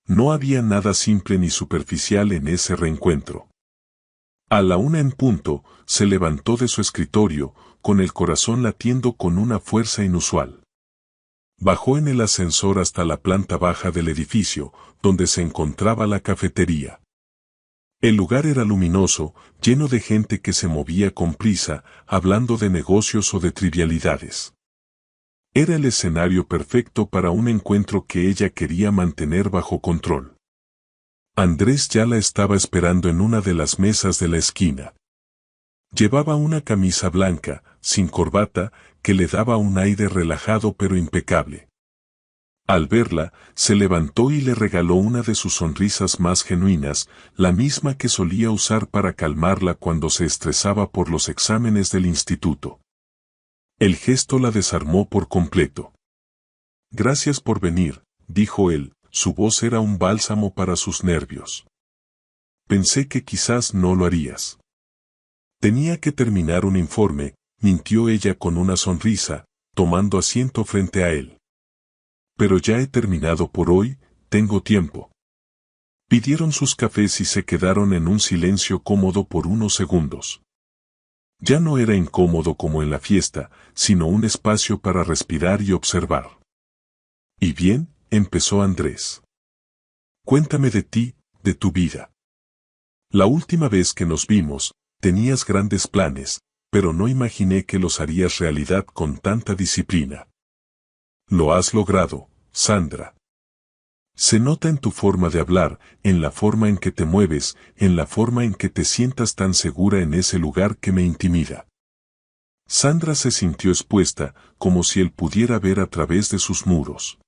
No había nada simple ni superficial en ese reencuentro. A la 1 en punto, se levantó de su escritorio, con el corazón latiendo con una fuerza inusual. Bajó en el ascensor hasta la planta baja del edificio, donde se encontraba la cafetería. El lugar era luminoso, lleno de gente que se movía con prisa, hablando de negocios o de trivialidades. Era el escenario perfecto para un encuentro que ella quería mantener bajo control. Andrés ya la estaba esperando en una de las mesas de la esquina. Llevaba una camisa blanca, sin corbata, que le daba un aire relajado pero impecable. Al verla, se levantó y le regaló una de sus sonrisas más genuinas, la misma que solía usar para calmarla cuando se estresaba por los exámenes del instituto. El gesto la desarmó por completo. Gracias por venir, dijo él, su voz era un bálsamo para sus nervios. Pensé que quizás no lo harías. Tenía que terminar un informe, mintió ella con una sonrisa, tomando asiento frente a él. Pero ya he terminado por hoy, tengo tiempo. Pidieron sus cafés y se quedaron en un silencio cómodo por unos segundos. Ya no era incómodo como en la fiesta, sino un espacio para respirar y observar. Y bien, empezó Andrés. Cuéntame de ti, de tu vida. La última vez que nos vimos, tenías grandes planes, pero no imaginé que los harías realidad con tanta disciplina. Lo has logrado, Sandra. Se nota en tu forma de hablar, en la forma en que te mueves, en la forma en que te sientas tan segura en ese lugar que me intimida. Sandra se sintió expuesta, como si él pudiera ver a través de sus muros.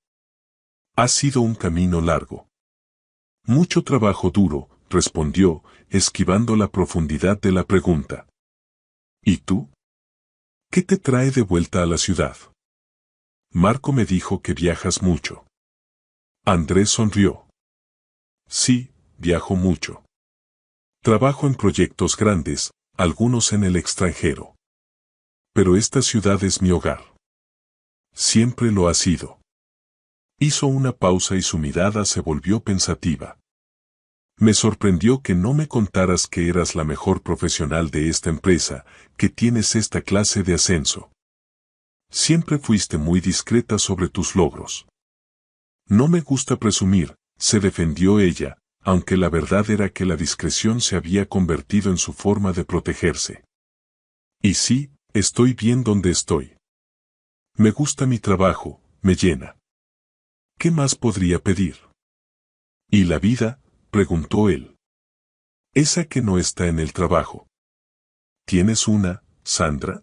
Ha sido un camino largo. Mucho trabajo duro, respondió, esquivando la profundidad de la pregunta. ¿Y tú? ¿Qué te trae de vuelta a la ciudad? Marco me dijo que viajas mucho. Andrés sonrió. Sí, viajo mucho. Trabajo en proyectos grandes, algunos en el extranjero. Pero esta ciudad es mi hogar. Siempre lo ha sido. Hizo una pausa y su mirada se volvió pensativa. Me sorprendió que no me contaras que eras la mejor profesional de esta empresa, que tienes esta clase de ascenso. Siempre fuiste muy discreta sobre tus logros. No me gusta presumir, se defendió ella, aunque la verdad era que la discreción se había convertido en su forma de protegerse. Y sí, estoy bien donde estoy. Me gusta mi trabajo, me llena. ¿Qué más podría pedir? ¿Y la vida? Preguntó él. Esa que no está en el trabajo. ¿Tienes una, Sandra?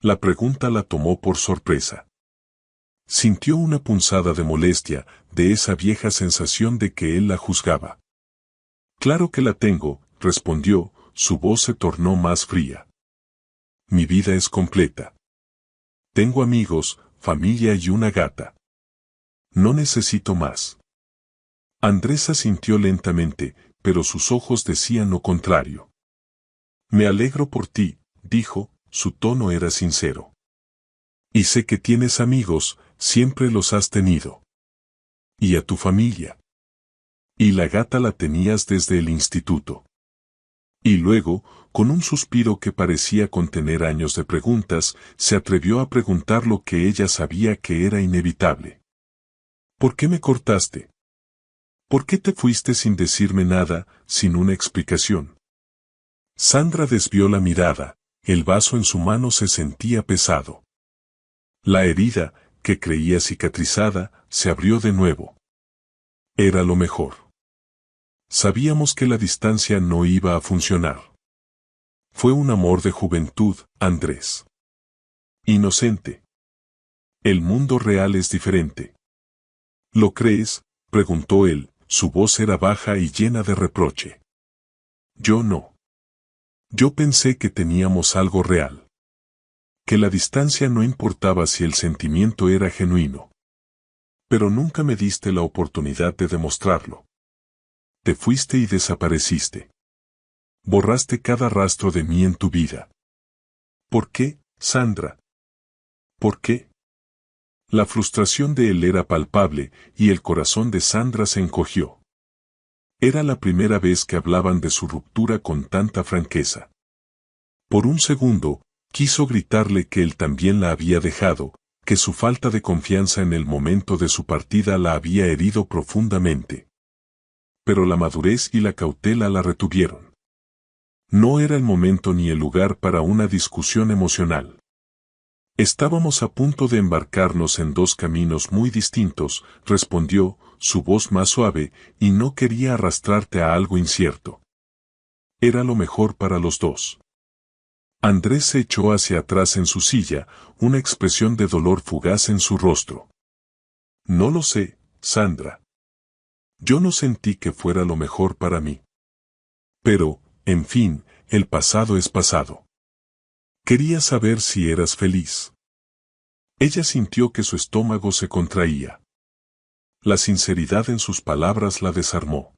La pregunta la tomó por sorpresa. Sintió una punzada de molestia, de esa vieja sensación de que él la juzgaba. Claro que la tengo, respondió, su voz se tornó más fría. Mi vida es completa. Tengo amigos, familia y una gata. No necesito más. Andrés asintió lentamente, pero sus ojos decían lo contrario. Me alegro por ti, dijo, su tono era sincero. Y sé que tienes amigos, siempre los has tenido. ¿Y a tu familia? Y la gata la tenías desde el instituto. Y luego, con un suspiro que parecía contener años de preguntas, se atrevió a preguntar lo que ella sabía que era inevitable. ¿Por qué me cortaste? ¿Por qué te fuiste sin decirme nada, sin una explicación? Sandra desvió la mirada, el vaso en su mano se sentía pesado. La herida, que creía cicatrizada, se abrió de nuevo. Era lo mejor. Sabíamos que la distancia no iba a funcionar. Fue un amor de juventud, Andrés. Inocente. El mundo real es diferente. ¿Lo crees? Preguntó él, su voz era baja y llena de reproche. Yo no. Yo pensé que teníamos algo real. Que la distancia no importaba si el sentimiento era genuino. Pero nunca me diste la oportunidad de demostrarlo. Te fuiste y desapareciste. Borraste cada rastro de mí en tu vida. ¿Por qué, Sandra? ¿Por qué? La frustración de él era palpable y el corazón de Sandra se encogió. Era la primera vez que hablaban de su ruptura con tanta franqueza. Por un segundo, quiso gritarle que él también la había dejado, que su falta de confianza en el momento de su partida la había herido profundamente. Pero la madurez y la cautela la retuvieron. No era el momento ni el lugar para una discusión emocional. Estábamos a punto de embarcarnos en dos caminos muy distintos, respondió, su voz más suave, y no quería arrastrarte a algo incierto. Era lo mejor para los dos. Andrés se echó hacia atrás en su silla, una expresión de dolor fugaz en su rostro. No lo sé, Sandra. Yo no sentí que fuera lo mejor para mí. Pero, en fin, el pasado es pasado. Quería saber si eras feliz. Ella sintió que su estómago se contraía. La sinceridad en sus palabras la desarmó.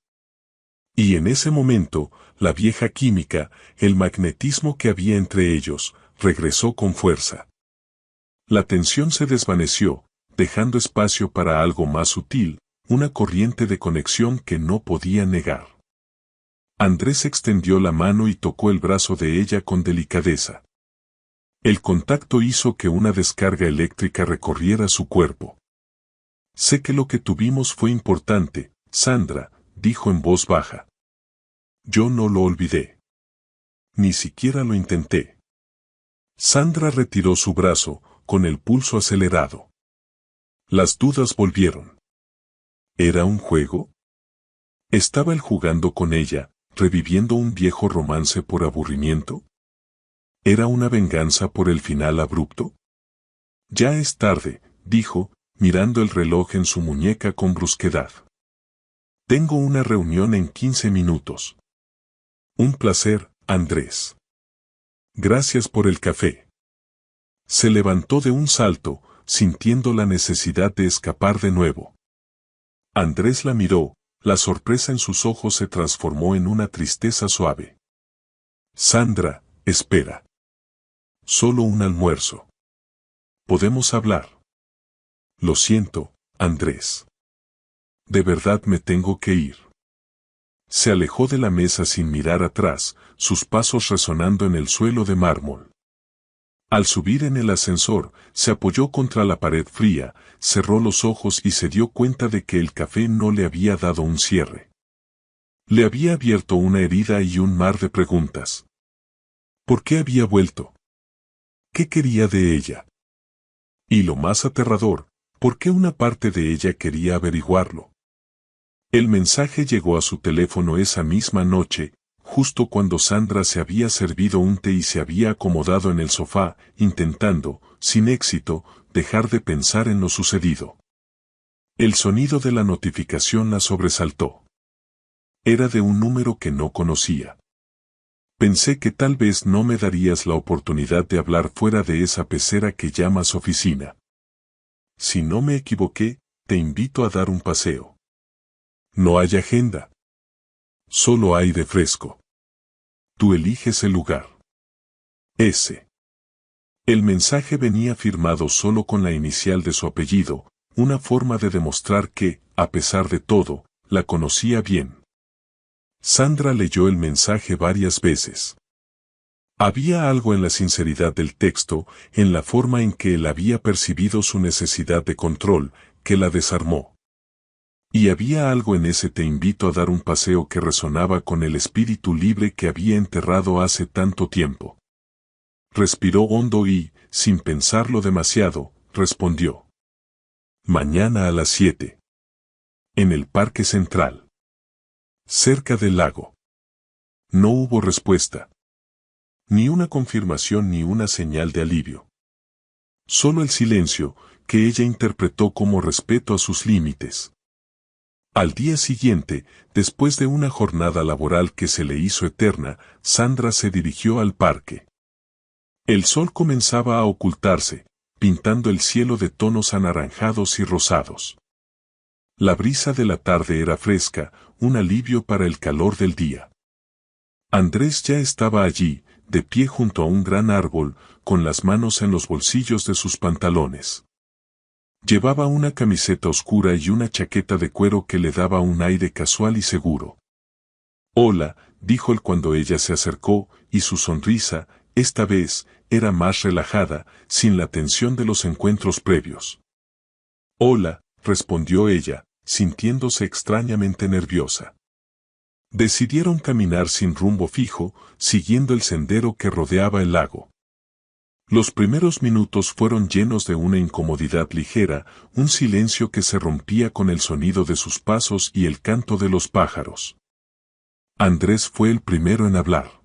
Y en ese momento, la vieja química, el magnetismo que había entre ellos, regresó con fuerza. La tensión se desvaneció, dejando espacio para algo más sutil, una corriente de conexión que no podía negar. Andrés extendió la mano y tocó el brazo de ella con delicadeza. El contacto hizo que una descarga eléctrica recorriera su cuerpo. Sé que lo que tuvimos fue importante, Sandra, dijo en voz baja. Yo no lo olvidé. Ni siquiera lo intenté. Sandra retiró su brazo, con el pulso acelerado. Las dudas volvieron. ¿Era un juego? ¿Estaba él jugando con ella, reviviendo un viejo romance por aburrimiento? ¿Era una venganza por el final abrupto? Ya es tarde, dijo, mirando el reloj en su muñeca con brusquedad. Tengo una reunión en 15 minutos. Un placer, Andrés. Gracias por el café. Se levantó de un salto, sintiendo la necesidad de escapar de nuevo. Andrés la miró, la sorpresa en sus ojos se transformó en una tristeza suave. Sandra, espera. Solo un almuerzo. ¿Podemos hablar? Lo siento, Andrés. De verdad me tengo que ir. Se alejó de la mesa sin mirar atrás, sus pasos resonando en el suelo de mármol. Al subir en el ascensor, se apoyó contra la pared fría, cerró los ojos y se dio cuenta de que el café no le había dado un cierre. Le había abierto una herida y un mar de preguntas. ¿Por qué había vuelto? ¿Qué quería de ella? Y lo más aterrador, ¿por qué una parte de ella quería averiguarlo? El mensaje llegó a su teléfono esa misma noche, justo cuando Sandra se había servido un té y se había acomodado en el sofá, intentando, sin éxito, dejar de pensar en lo sucedido. El sonido de la notificación la sobresaltó. Era de un número que no conocía. Pensé que tal vez no me darías la oportunidad de hablar fuera de esa pecera que llamas oficina. Si no me equivoqué, te invito a dar un paseo. No hay agenda. Solo aire fresco. Tú eliges el lugar. S. El mensaje venía firmado solo con la inicial de su apellido, una forma de demostrar que, a pesar de todo, la conocía bien. Sandra leyó el mensaje varias veces. Había algo en la sinceridad del texto, en la forma en que él había percibido su necesidad de control, que la desarmó. Y había algo en ese te invito a dar un paseo que resonaba con el espíritu libre que había enterrado hace tanto tiempo. Respiró hondo y, sin pensarlo demasiado, respondió. Mañana a las 7. En el Parque Central. Cerca del lago. No hubo respuesta. Ni una confirmación ni una señal de alivio. Solo el silencio, que ella interpretó como respeto a sus límites. Al día siguiente, después de una jornada laboral que se le hizo eterna, Sandra se dirigió al parque. El sol comenzaba a ocultarse, pintando el cielo de tonos anaranjados y rosados. La brisa de la tarde era fresca, un alivio para el calor del día. Andrés ya estaba allí, de pie junto a un gran árbol, con las manos en los bolsillos de sus pantalones. Llevaba una camiseta oscura y una chaqueta de cuero que le daba un aire casual y seguro. Hola, dijo él cuando ella se acercó, y su sonrisa, esta vez, era más relajada, sin la tensión de los encuentros previos. Hola, respondió ella, sintiéndose extrañamente nerviosa. Decidieron caminar sin rumbo fijo, siguiendo el sendero que rodeaba el lago. Los primeros minutos fueron llenos de una incomodidad ligera, un silencio que se rompía con el sonido de sus pasos y el canto de los pájaros. Andrés fue el primero en hablar.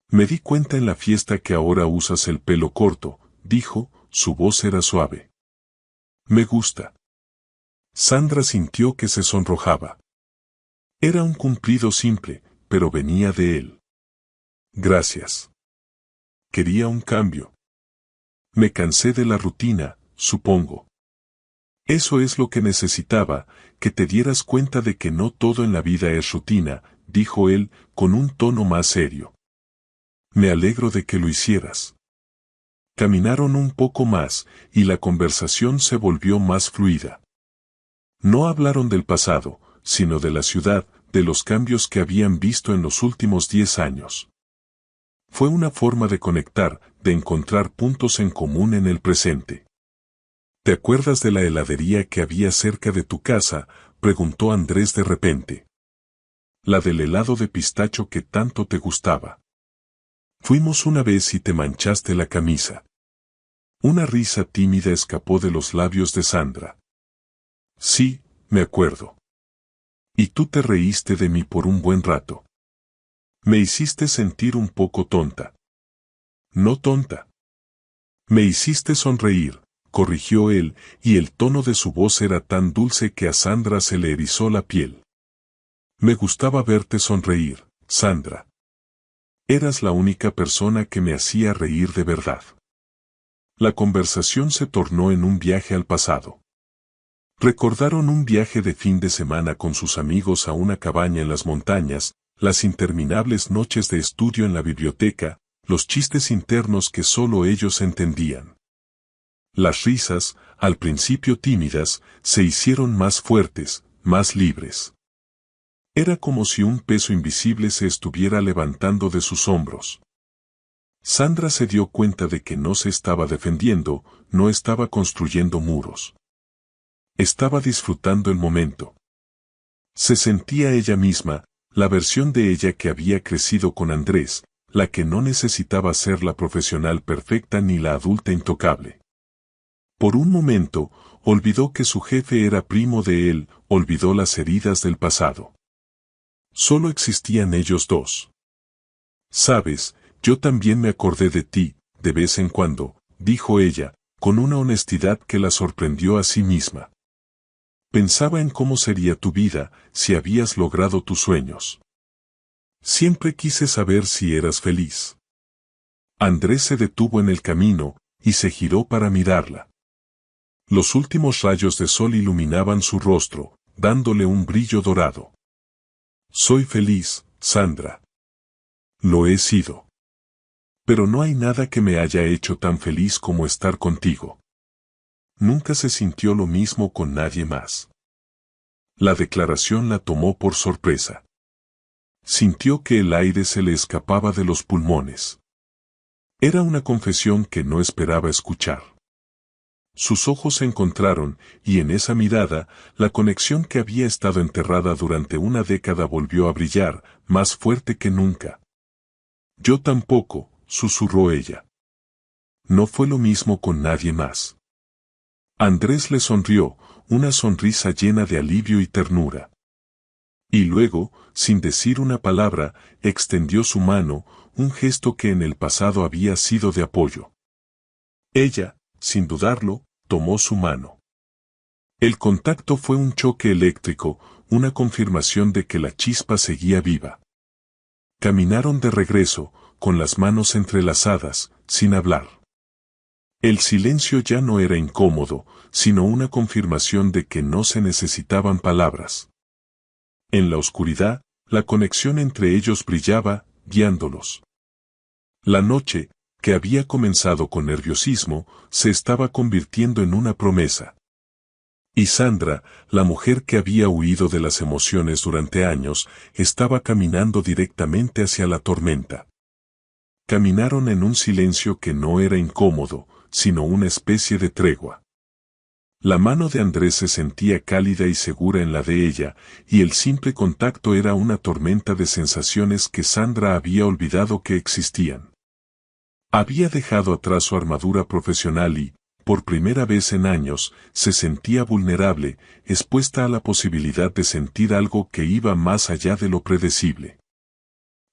Me di cuenta en la fiesta que ahora usas el pelo corto, dijo, su voz era suave. Me gusta. Sandra sintió que se sonrojaba. Era un cumplido simple, pero venía de él. Gracias. Quería un cambio. Me cansé de la rutina, supongo. Eso es lo que necesitaba, que te dieras cuenta de que no todo en la vida es rutina, dijo él, con un tono más serio. Me alegro de que lo hicieras. Caminaron un poco más, y la conversación se volvió más fluida. No hablaron del pasado, sino de la ciudad, de los cambios que habían visto en los últimos 10 años. Fue una forma de conectar, de encontrar puntos en común en el presente. ¿Te acuerdas de la heladería que había cerca de tu casa?, preguntó Andrés de repente. La del helado de pistacho que tanto te gustaba. Fuimos una vez y te manchaste la camisa. Una risa tímida escapó de los labios de Sandra. Sí, me acuerdo. Y tú te reíste de mí por un buen rato. Me hiciste sentir un poco tonta. No tonta. Me hiciste sonreír, corrigió él, y el tono de su voz era tan dulce que a Sandra se le erizó la piel. Me gustaba verte sonreír, Sandra. Eras la única persona que me hacía reír de verdad. La conversación se tornó en un viaje al pasado. Recordaron un viaje de fin de semana con sus amigos a una cabaña en las montañas, las interminables noches de estudio en la biblioteca, los chistes internos que solo ellos entendían. Las risas, al principio tímidas, se hicieron más fuertes, más libres. Era como si un peso invisible se estuviera levantando de sus hombros. Sandra se dio cuenta de que no se estaba defendiendo, no estaba construyendo muros. Estaba disfrutando el momento. Se sentía ella misma, la versión de ella que había crecido con Andrés, la que no necesitaba ser la profesional perfecta ni la adulta intocable. Por un momento, olvidó que su jefe era primo de él, olvidó las heridas del pasado. Solo existían ellos dos. Sabes, yo también me acordé de ti, de vez en cuando, dijo ella, con una honestidad que la sorprendió a sí misma. Pensaba en cómo sería tu vida si habías logrado tus sueños. Siempre quise saber si eras feliz. Andrés se detuvo en el camino y se giró para mirarla. Los últimos rayos de sol iluminaban su rostro, dándole un brillo dorado. Soy feliz, Sandra. Lo he sido. Pero no hay nada que me haya hecho tan feliz como estar contigo. Nunca se sintió lo mismo con nadie más. La declaración la tomó por sorpresa. Sintió que el aire se le escapaba de los pulmones. Era una confesión que no esperaba escuchar. Sus ojos se encontraron, y en esa mirada, la conexión que había estado enterrada durante una década volvió a brillar, más fuerte que nunca. Yo tampoco, susurró ella. No fue lo mismo con nadie más. Andrés le sonrió, una sonrisa llena de alivio y ternura. Y luego, sin decir una palabra, extendió su mano, un gesto que en el pasado había sido de apoyo. Ella, sin dudarlo, tomó su mano. El contacto fue un choque eléctrico, una confirmación de que la chispa seguía viva. Caminaron de regreso, con las manos entrelazadas, sin hablar. El silencio ya no era incómodo, sino una confirmación de que no se necesitaban palabras. En la oscuridad, la conexión entre ellos brillaba, guiándolos. La noche, que había comenzado con nerviosismo, se estaba convirtiendo en una promesa. Y Sandra, la mujer que había huido de las emociones durante años, estaba caminando directamente hacia la tormenta. Caminaron en un silencio que no era incómodo, sino una especie de tregua. La mano de Andrés se sentía cálida y segura en la de ella, y el simple contacto era una tormenta de sensaciones que Sandra había olvidado que existían. Había dejado atrás su armadura profesional y, por primera vez en años, se sentía vulnerable, expuesta a la posibilidad de sentir algo que iba más allá de lo predecible.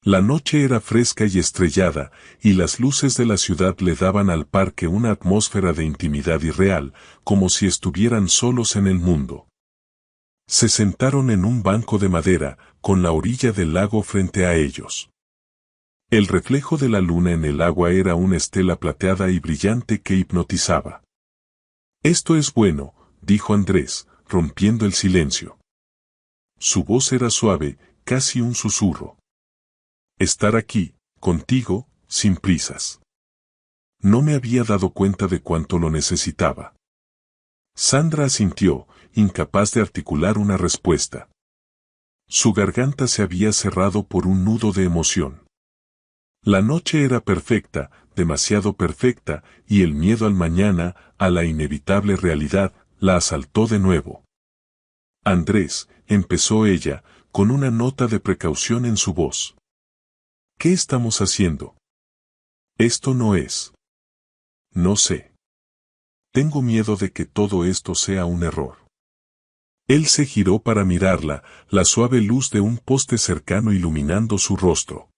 La noche era fresca y estrellada, y las luces de la ciudad le daban al parque una atmósfera de intimidad irreal, como si estuvieran solos en el mundo. Se sentaron en un banco de madera, con la orilla del lago frente a ellos. El reflejo de la luna en el agua era una estela plateada y brillante que hipnotizaba. «Esto es bueno», dijo Andrés, rompiendo el silencio. Su voz era suave, casi un susurro. «Estar aquí, contigo, sin prisas». No me había dado cuenta de cuánto lo necesitaba. Sandra asintió, incapaz de articular una respuesta. Su garganta se había cerrado por un nudo de emoción. La noche era perfecta, demasiado perfecta, y el miedo al mañana, a la inevitable realidad, la asaltó de nuevo. «Andrés», empezó ella, con una nota de precaución en su voz. «¿Qué estamos haciendo? Esto no es. No sé. Tengo miedo de que todo esto sea un error». Él se giró para mirarla, la suave luz de un poste cercano iluminando su rostro.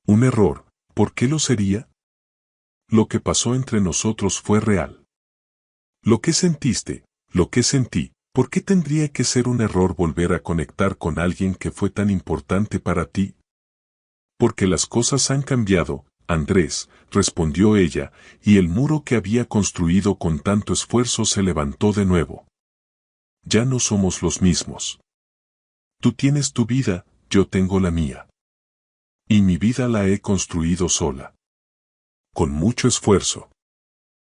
«¿Un error? ¿Por qué lo sería? Lo que pasó entre nosotros fue real. Lo que sentiste, lo que sentí, ¿por qué tendría que ser un error volver a conectar con alguien que fue tan importante para ti?» «Porque las cosas han cambiado, Andrés», respondió ella, y el muro que había construido con tanto esfuerzo se levantó de nuevo. «Ya no somos los mismos. Tú tienes tu vida, yo tengo la mía. Y mi vida la he construido sola. Con mucho esfuerzo.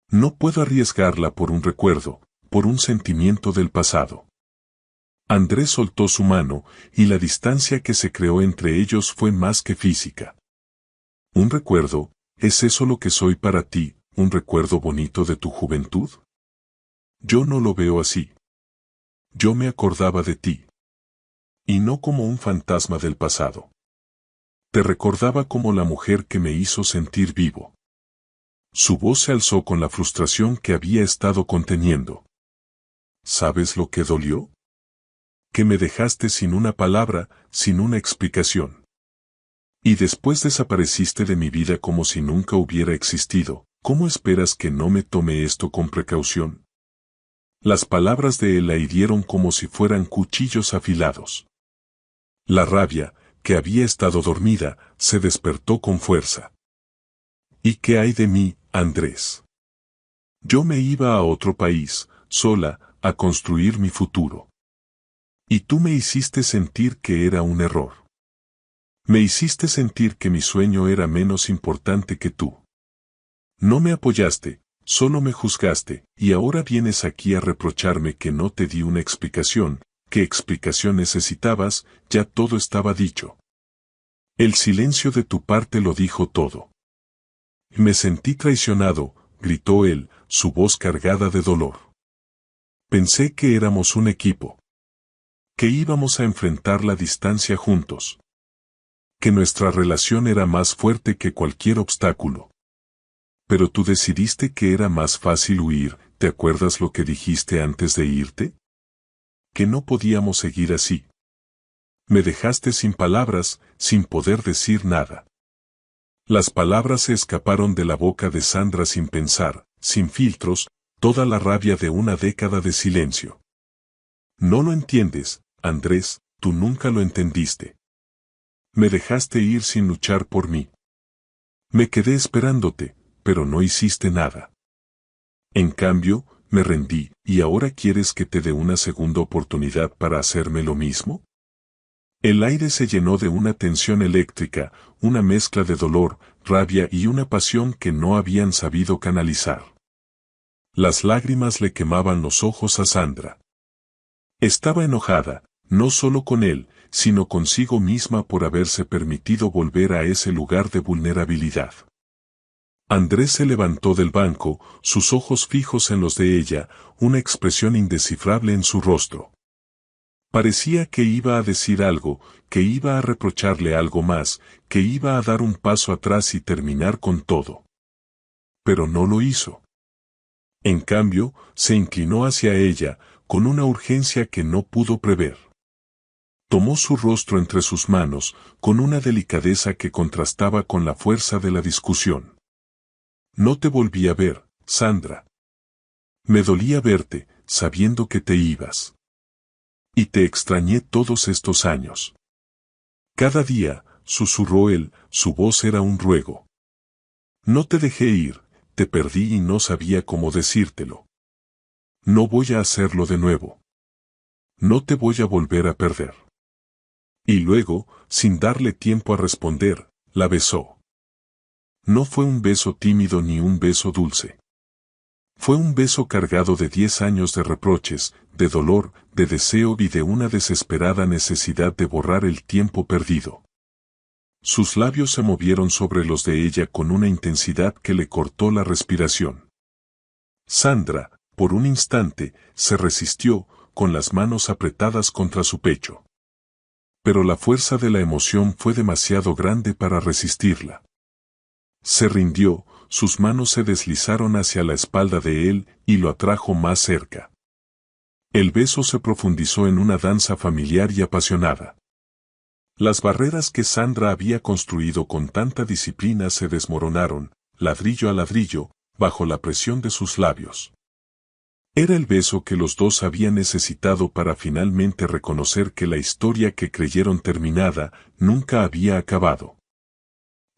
No puedo arriesgarla por un recuerdo, por un sentimiento del pasado». Andrés soltó su mano, y la distancia que se creó entre ellos fue más que física. «¿Un recuerdo? ¿Es eso lo que soy para ti, un recuerdo bonito de tu juventud?» «Yo no lo veo así. Yo me acordaba de ti. Y no como un fantasma del pasado. Te recordaba como la mujer que me hizo sentir vivo». Su voz se alzó con la frustración que había estado conteniendo. «¿Sabes lo que dolió? Que me dejaste sin una palabra, sin una explicación. Y después desapareciste de mi vida como si nunca hubiera existido. ¿Cómo esperas que no me tome esto con precaución?» Las palabras de él la hirieron como si fueran cuchillos afilados. La rabia, que había estado dormida, se despertó con fuerza. «¿Y qué hay de mí, Andrés? Yo me iba a otro país, sola, a construir mi futuro. Y tú me hiciste sentir que era un error. Me hiciste sentir que mi sueño era menos importante que tú. No me apoyaste, solo me juzgaste, y ahora vienes aquí a reprocharme que no te di una explicación. ¿Qué explicación necesitabas? Ya todo estaba dicho. El silencio de tu parte lo dijo todo». «Me sentí traicionado», gritó él, su voz cargada de dolor. «Pensé que éramos un equipo. Que íbamos a enfrentar la distancia juntos. Que nuestra relación era más fuerte que cualquier obstáculo. Pero tú decidiste que era más fácil huir. ¿Te acuerdas lo que dijiste antes de irte? Que no podíamos seguir así. Me dejaste sin palabras, sin poder decir nada». Las palabras se escaparon de la boca de Sandra sin pensar, sin filtros, toda la rabia de una década de silencio. «No lo entiendes, Andrés, tú nunca lo entendiste. Me dejaste ir sin luchar por mí. Me quedé esperándote, pero no hiciste nada. En cambio, me rendí, ¿y ahora quieres que te dé una segunda oportunidad para hacerme lo mismo?» El aire se llenó de una tensión eléctrica, una mezcla de dolor, rabia y una pasión que no habían sabido canalizar. Las lágrimas le quemaban los ojos a Sandra. Estaba enojada, no solo con él, sino consigo misma por haberse permitido volver a ese lugar de vulnerabilidad. Andrés se levantó del banco, sus ojos fijos en los de ella, una expresión indescifrable en su rostro. Parecía que iba a decir algo, que iba a reprocharle algo más, que iba a dar un paso atrás y terminar con todo. Pero no lo hizo. En cambio, se inclinó hacia ella, con una urgencia que no pudo prever. Tomó su rostro entre sus manos, con una delicadeza que contrastaba con la fuerza de la discusión. «No te volví a ver, Sandra. Me dolía verte, sabiendo que te ibas. Y te extrañé todos estos años. Cada día, susurró él, su voz era un ruego. No te dejé ir, te perdí y no sabía cómo decírtelo. No voy a hacerlo de nuevo. No te voy a volver a perder. Y luego, sin darle tiempo a responder, la besó. No fue un beso tímido ni un beso dulce. Fue un beso cargado de 10 años de reproches, de dolor, de deseo y de una desesperada necesidad de borrar el tiempo perdido. Sus labios se movieron sobre los de ella con una intensidad que le cortó la respiración. Sandra, por un instante, se resistió, con las manos apretadas contra su pecho. Pero la fuerza de la emoción fue demasiado grande para resistirla. Se rindió, sus manos se deslizaron hacia la espalda de él y lo atrajo más cerca. El beso se profundizó en una danza familiar y apasionada. Las barreras que Sandra había construido con tanta disciplina se desmoronaron, ladrillo a ladrillo, bajo la presión de sus labios. Era el beso que los dos habían necesitado para finalmente reconocer que la historia que creyeron terminada nunca había acabado.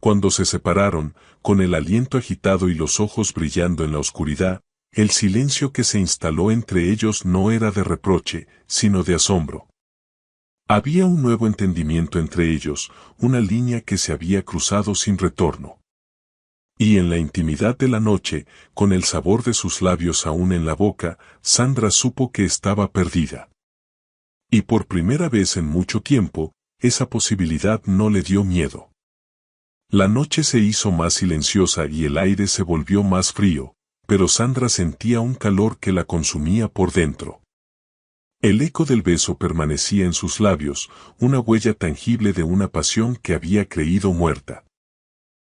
Cuando se separaron, con el aliento agitado y los ojos brillando en la oscuridad, el silencio que se instaló entre ellos no era de reproche, sino de asombro. Había un nuevo entendimiento entre ellos, una línea que se había cruzado sin retorno. Y en la intimidad de la noche, con el sabor de sus labios aún en la boca, Sandra supo que estaba perdida. Y por primera vez en mucho tiempo, esa posibilidad no le dio miedo. La noche se hizo más silenciosa y el aire se volvió más frío, pero Sandra sentía un calor que la consumía por dentro. El eco del beso permanecía en sus labios, una huella tangible de una pasión que había creído muerta.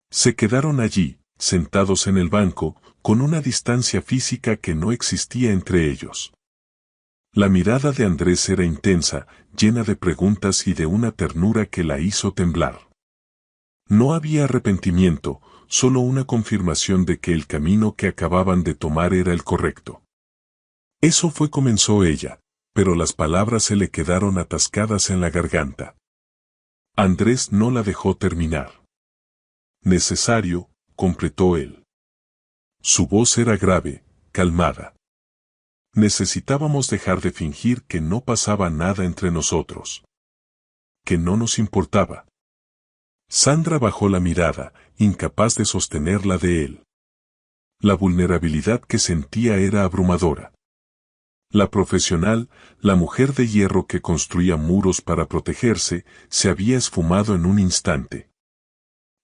Se quedaron allí, sentados en el banco, con una distancia física que no existía entre ellos. La mirada de Andrés era intensa, llena de preguntas y de una ternura que la hizo temblar. No había arrepentimiento, solo una confirmación de que el camino que acababan de tomar era el correcto. Eso fue, comenzó ella, pero las palabras se le quedaron atascadas en la garganta. Andrés no la dejó terminar. Necesario, completó él. Su voz era grave, calmada. Necesitábamos dejar de fingir que no pasaba nada entre nosotros. Que no nos importaba. Sandra bajó la mirada, incapaz de sostenerla de él. La vulnerabilidad que sentía era abrumadora. La profesional, la mujer de hierro que construía muros para protegerse, se había esfumado en un instante.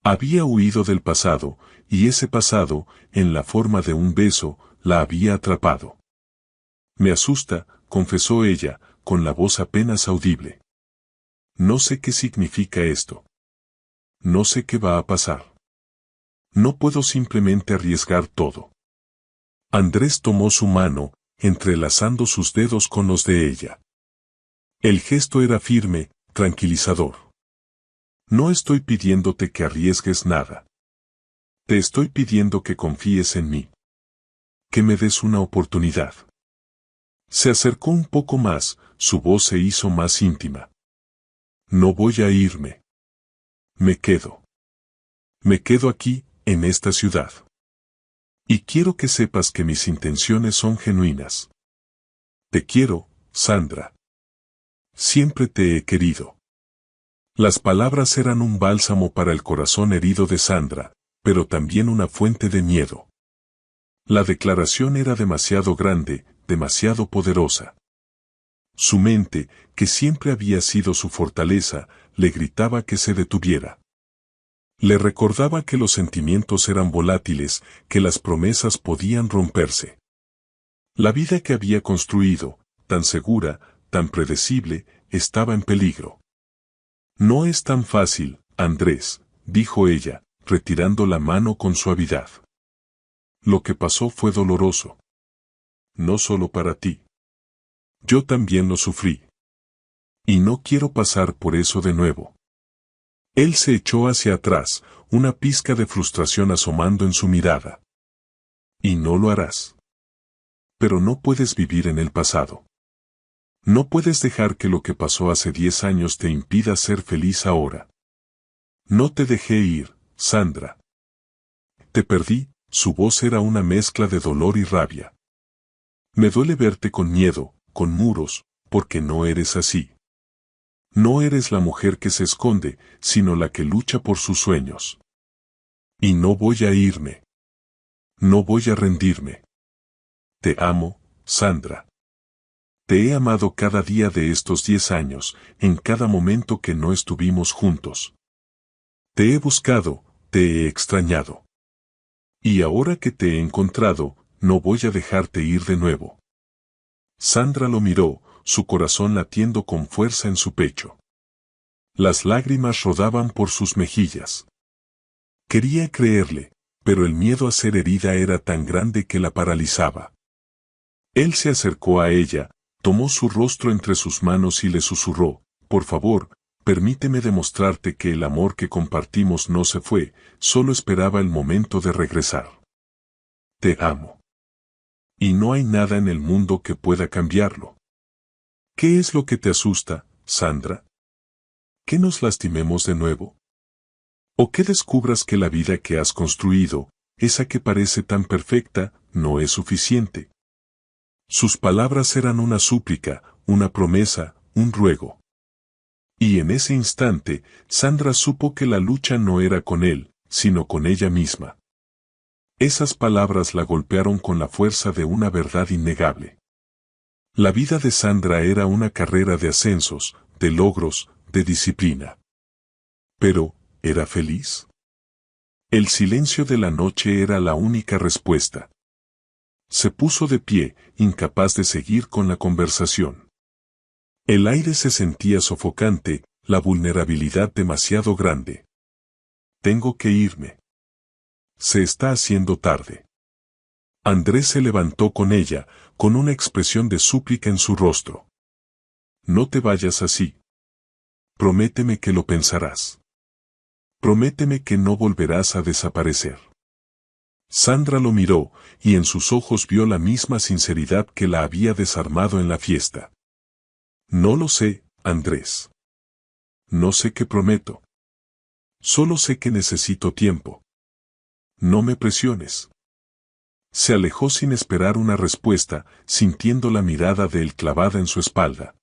Había huido del pasado, y ese pasado, en la forma de un beso, la había atrapado. Me asusta, confesó ella, con la voz apenas audible. No sé qué significa esto. No sé qué va a pasar. No puedo simplemente arriesgar todo. Andrés tomó su mano, entrelazando sus dedos con los de ella. El gesto era firme, tranquilizador. No estoy pidiéndote que arriesgues nada. Te estoy pidiendo que confíes en mí. Que me des una oportunidad. Se acercó un poco más, su voz se hizo más íntima. No voy a irme. Me quedo. Me quedo aquí, en esta ciudad. Y quiero que sepas que mis intenciones son genuinas. Te quiero, Sandra. Siempre te he querido. Las palabras eran un bálsamo para el corazón herido de Sandra, pero también una fuente de miedo. La declaración era demasiado grande, demasiado poderosa. Su mente, que siempre había sido su fortaleza, le gritaba que se detuviera. Le recordaba que los sentimientos eran volátiles, que las promesas podían romperse. La vida que había construido, tan segura, tan predecible, estaba en peligro. No es tan fácil, Andrés, dijo ella, retirando la mano con suavidad. Lo que pasó fue doloroso. No solo para ti. Yo también lo sufrí. Y no quiero pasar por eso de nuevo. Él se echó hacia atrás, una pizca de frustración asomando en su mirada. Y no lo harás. Pero no puedes vivir en el pasado. No puedes dejar que lo que pasó hace 10 años te impida ser feliz ahora. No te dejé ir, Sandra. Te perdí. Su voz era una mezcla de dolor y rabia. Me duele verte con miedo, con muros, porque no eres así. No eres la mujer que se esconde, sino la que lucha por sus sueños. Y no voy a irme. No voy a rendirme. Te amo, Sandra. Te he amado cada día de estos 10 años, en cada momento que no estuvimos juntos. Te he buscado, te he extrañado. Y ahora que te he encontrado, no voy a dejarte ir de nuevo. Sandra lo miró, su corazón latiendo con fuerza en su pecho. Las lágrimas rodaban por sus mejillas. Quería creerle, pero el miedo a ser herida era tan grande que la paralizaba. Él se acercó a ella, tomó su rostro entre sus manos y le susurró, «Por favor, permíteme demostrarte que el amor que compartimos no se fue, solo esperaba el momento de regresar. Te amo. Y no hay nada en el mundo que pueda cambiarlo». ¿Qué es lo que te asusta, Sandra? ¿Que nos lastimemos de nuevo? ¿O que descubras que la vida que has construido, esa que parece tan perfecta, no es suficiente? Sus palabras eran una súplica, una promesa, un ruego. Y en ese instante, Sandra supo que la lucha no era con él, sino con ella misma. Esas palabras la golpearon con la fuerza de una verdad innegable. La vida de Sandra era una carrera de ascensos, de logros, de disciplina. Pero, ¿era feliz? El silencio de la noche era la única respuesta. Se puso de pie, incapaz de seguir con la conversación. El aire se sentía sofocante, la vulnerabilidad demasiado grande. Tengo que irme. Se está haciendo tarde. Andrés se levantó con ella, con una expresión de súplica en su rostro. No te vayas así. Prométeme que lo pensarás. Prométeme que no volverás a desaparecer. Sandra lo miró, y en sus ojos vio la misma sinceridad que la había desarmado en la fiesta. No lo sé, Andrés. No sé qué prometo. Solo sé que necesito tiempo. No me presiones. Se alejó sin esperar una respuesta, sintiendo la mirada de él clavada en su espalda.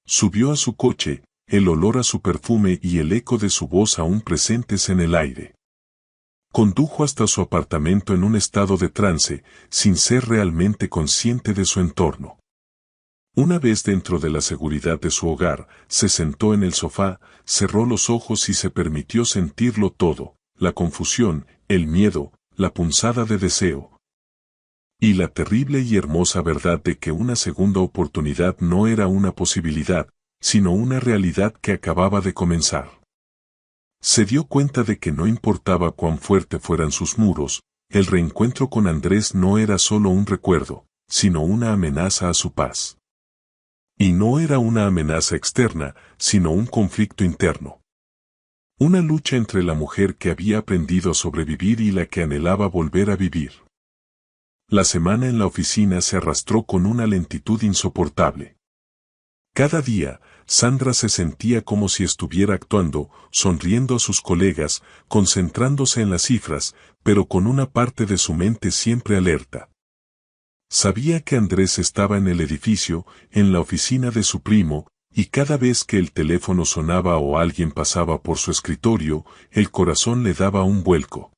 Subió a su coche, el olor a su perfume y el eco de su voz aún presentes en el aire. Condujo hasta su apartamento en un estado de trance, sin ser realmente consciente de su entorno. Una vez dentro de la seguridad de su hogar, se sentó en el sofá, cerró los ojos y se permitió sentirlo todo, la confusión, el miedo, la punzada de deseo. Y la terrible y hermosa verdad de que una segunda oportunidad no era una posibilidad, sino una realidad que acababa de comenzar. Se dio cuenta de que no importaba cuán fuerte fueran sus muros, el reencuentro con Andrés no era solo un recuerdo, sino una amenaza a su paz. Y no era una amenaza externa, sino un conflicto interno. Una lucha entre la mujer que había aprendido a sobrevivir y la que anhelaba volver a vivir. La semana en la oficina se arrastró con una lentitud insoportable. Cada día, Sandra se sentía como si estuviera actuando, sonriendo a sus colegas, concentrándose en las cifras, pero con una parte de su mente siempre alerta. Sabía que Andrés estaba en el edificio, en la oficina de su primo, y cada vez que el teléfono sonaba o alguien pasaba por su escritorio, el corazón le daba un vuelco.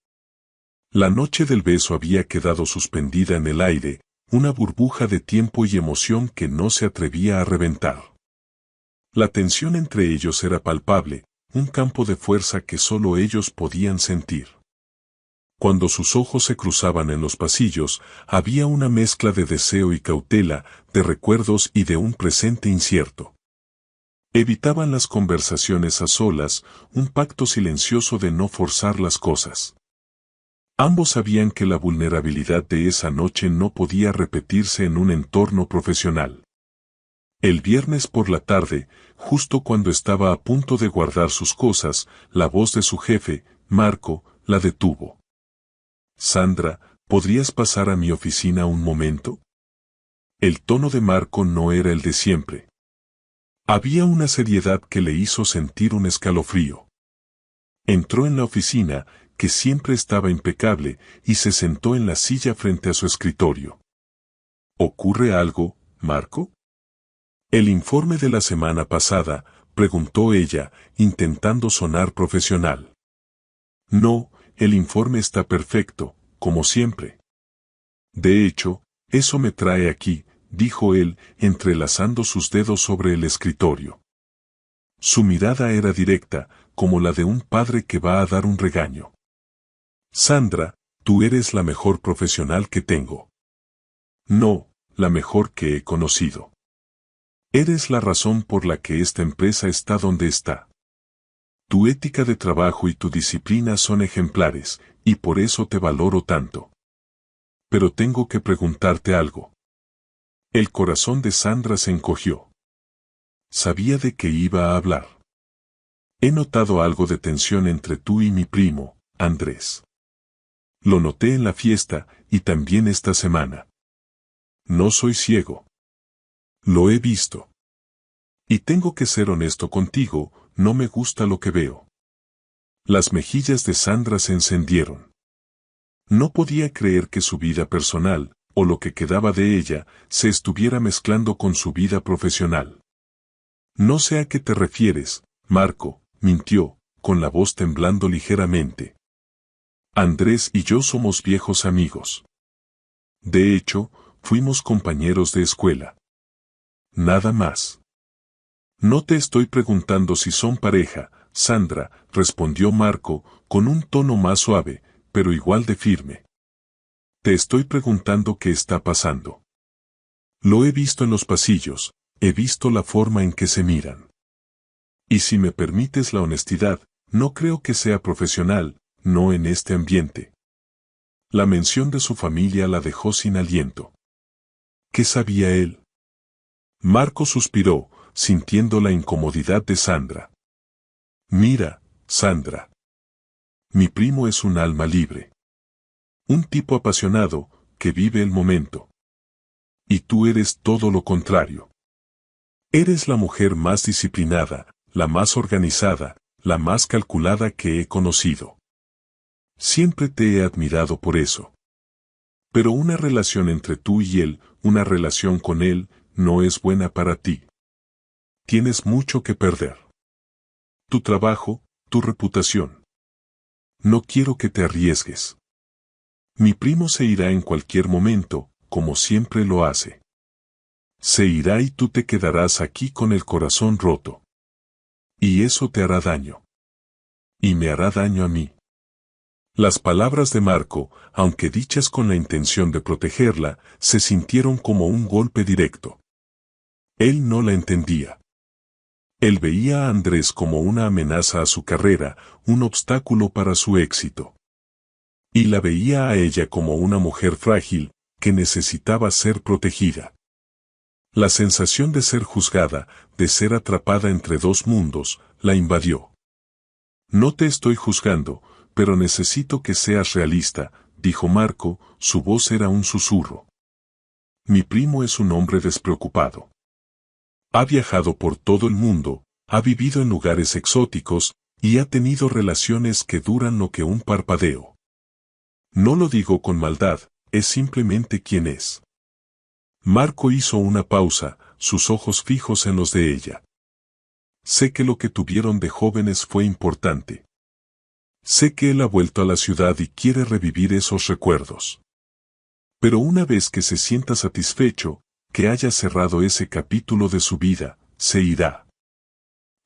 La noche del beso había quedado suspendida en el aire, una burbuja de tiempo y emoción que no se atrevía a reventar. La tensión entre ellos era palpable, un campo de fuerza que solo ellos podían sentir. Cuando sus ojos se cruzaban en los pasillos, había una mezcla de deseo y cautela, de recuerdos y de un presente incierto. Evitaban las conversaciones a solas, un pacto silencioso de no forzar las cosas. Ambos sabían que la vulnerabilidad de esa noche no podía repetirse en un entorno profesional. El viernes por la tarde, justo cuando estaba a punto de guardar sus cosas, la voz de su jefe, Marco, la detuvo. «Sandra, ¿podrías pasar a mi oficina un momento?» El tono de Marco no era el de siempre. Había una seriedad que le hizo sentir un escalofrío. Entró en la oficina, que siempre estaba impecable, y se sentó en la silla frente a su escritorio. ¿Ocurre algo, Marco? ¿El informe de la semana pasada?, preguntó ella, intentando sonar profesional. No, el informe está perfecto, como siempre. De hecho, eso me trae aquí, dijo él, entrelazando sus dedos sobre el escritorio. Su mirada era directa, como la de un padre que va a dar un regaño. Sandra, tú eres la mejor profesional que tengo. No, la mejor que he conocido. Eres la razón por la que esta empresa está donde está. Tu ética de trabajo y tu disciplina son ejemplares, y por eso te valoro tanto. Pero tengo que preguntarte algo. El corazón de Sandra se encogió. Sabía de qué iba a hablar. He notado algo de tensión entre tú y mi primo, Andrés. Lo noté en la fiesta, y también esta semana. No soy ciego. Lo he visto. Y tengo que ser honesto contigo, no me gusta lo que veo. Las mejillas de Sandra se encendieron. No podía creer que su vida personal, o lo que quedaba de ella, se estuviera mezclando con su vida profesional. No sé a qué te refieres, Marco, mintió, con la voz temblando ligeramente. Andrés y yo somos viejos amigos. De hecho, fuimos compañeros de escuela. Nada más. No te estoy preguntando si son pareja, Sandra, respondió Marco, con un tono más suave, pero igual de firme. Te estoy preguntando qué está pasando. Lo he visto en los pasillos, he visto la forma en que se miran. Y si me permites la honestidad, no creo que sea profesional, no en este ambiente. La mención de su familia la dejó sin aliento. ¿Qué sabía él? Marco suspiró, sintiendo la incomodidad de Sandra. Mira, Sandra. Mi primo es un alma libre. Un tipo apasionado, que vive el momento. Y tú eres todo lo contrario. Eres la mujer más disciplinada, la más organizada, la más calculada que he conocido. Siempre te he admirado por eso. Pero una relación entre tú y él, una relación con él, no es buena para ti. Tienes mucho que perder. Tu trabajo, tu reputación. No quiero que te arriesgues. Mi primo se irá en cualquier momento, como siempre lo hace. Se irá y tú te quedarás aquí con el corazón roto. Y eso te hará daño. Y me hará daño a mí. Las palabras de Marco, aunque dichas con la intención de protegerla, se sintieron como un golpe directo. Él no la entendía. Él veía a Andrés como una amenaza a su carrera, un obstáculo para su éxito. Y la veía a ella como una mujer frágil, que necesitaba ser protegida. La sensación de ser juzgada, de ser atrapada entre dos mundos, la invadió. No te estoy juzgando, pero necesito que seas realista, dijo Marco, su voz era un susurro. Mi primo es un hombre despreocupado. Ha viajado por todo el mundo, ha vivido en lugares exóticos, y ha tenido relaciones que duran lo que un parpadeo. No lo digo con maldad, es simplemente quien es. Marco hizo una pausa, sus ojos fijos en los de ella. Sé que lo que tuvieron de jóvenes fue importante. Sé que él ha vuelto a la ciudad y quiere revivir esos recuerdos. Pero una vez que se sienta satisfecho, que haya cerrado ese capítulo de su vida, se irá.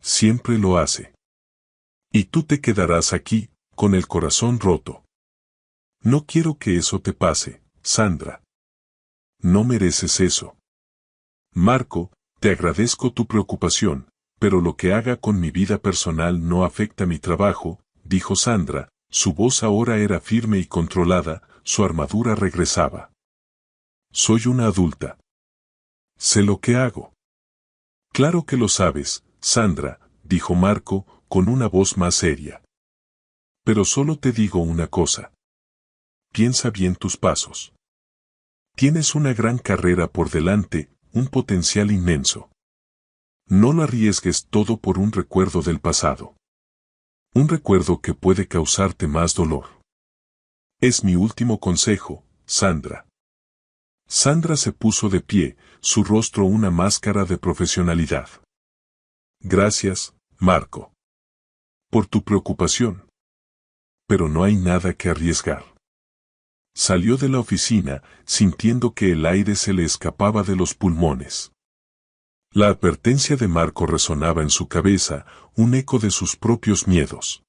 Siempre lo hace. Y tú te quedarás aquí, con el corazón roto. No quiero que eso te pase, Sandra. No mereces eso. Marco, te agradezco tu preocupación, pero lo que haga con mi vida personal no afecta mi trabajo, dijo Sandra, su voz ahora era firme y controlada, su armadura regresaba. Soy una adulta. Sé lo que hago. Claro que lo sabes, Sandra, dijo Marco, con una voz más seria. Pero solo te digo una cosa. Piensa bien tus pasos. Tienes una gran carrera por delante, un potencial inmenso. No lo arriesgues todo por un recuerdo del pasado. Un recuerdo que puede causarte más dolor. Es mi último consejo, Sandra. Sandra se puso de pie, su rostro una máscara de profesionalidad. Gracias, Marco. Por tu preocupación. Pero no hay nada que arriesgar. Salió de la oficina, sintiendo que el aire se le escapaba de los pulmones. La advertencia de Marco resonaba en su cabeza, un eco de sus propios miedos.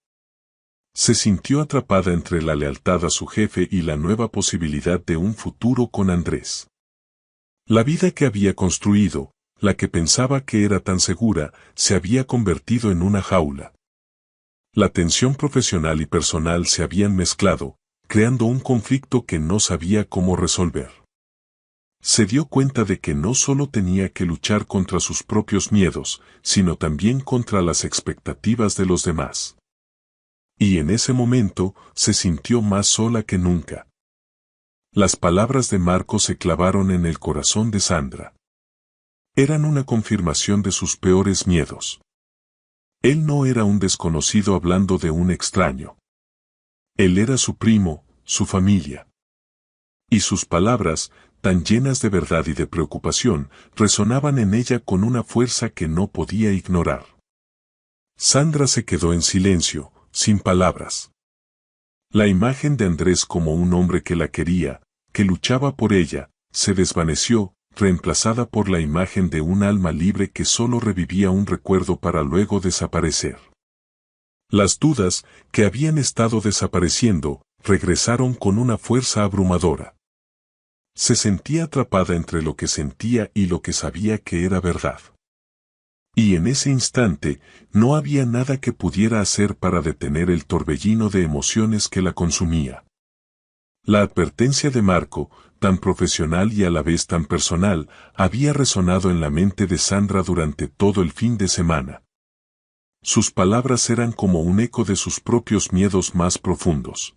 Se sintió atrapada entre la lealtad a su jefe y la nueva posibilidad de un futuro con Andrés. La vida que había construido, la que pensaba que era tan segura, se había convertido en una jaula. La tensión profesional y personal se habían mezclado, creando un conflicto que no sabía cómo resolver. Se dio cuenta de que no solo tenía que luchar contra sus propios miedos, sino también contra las expectativas de los demás. Y en ese momento se sintió más sola que nunca. Las palabras de Marco se clavaron en el corazón de Sandra. Eran una confirmación de sus peores miedos. Él no era un desconocido hablando de un extraño. Él era su primo, su familia. Y sus palabras, tan llenas de verdad y de preocupación, resonaban en ella con una fuerza que no podía ignorar. Sandra se quedó en silencio, sin palabras. La imagen de Andrés como un hombre que la quería, que luchaba por ella, se desvaneció, reemplazada por la imagen de un alma libre que solo revivía un recuerdo para luego desaparecer. Las dudas, que habían estado desapareciendo, regresaron con una fuerza abrumadora. Se sentía atrapada entre lo que sentía y lo que sabía que era verdad. Y en ese instante, no había nada que pudiera hacer para detener el torbellino de emociones que la consumía. La advertencia de Marco, tan profesional y a la vez tan personal, había resonado en la mente de Sandra durante todo el fin de semana. Sus palabras eran como un eco de sus propios miedos más profundos.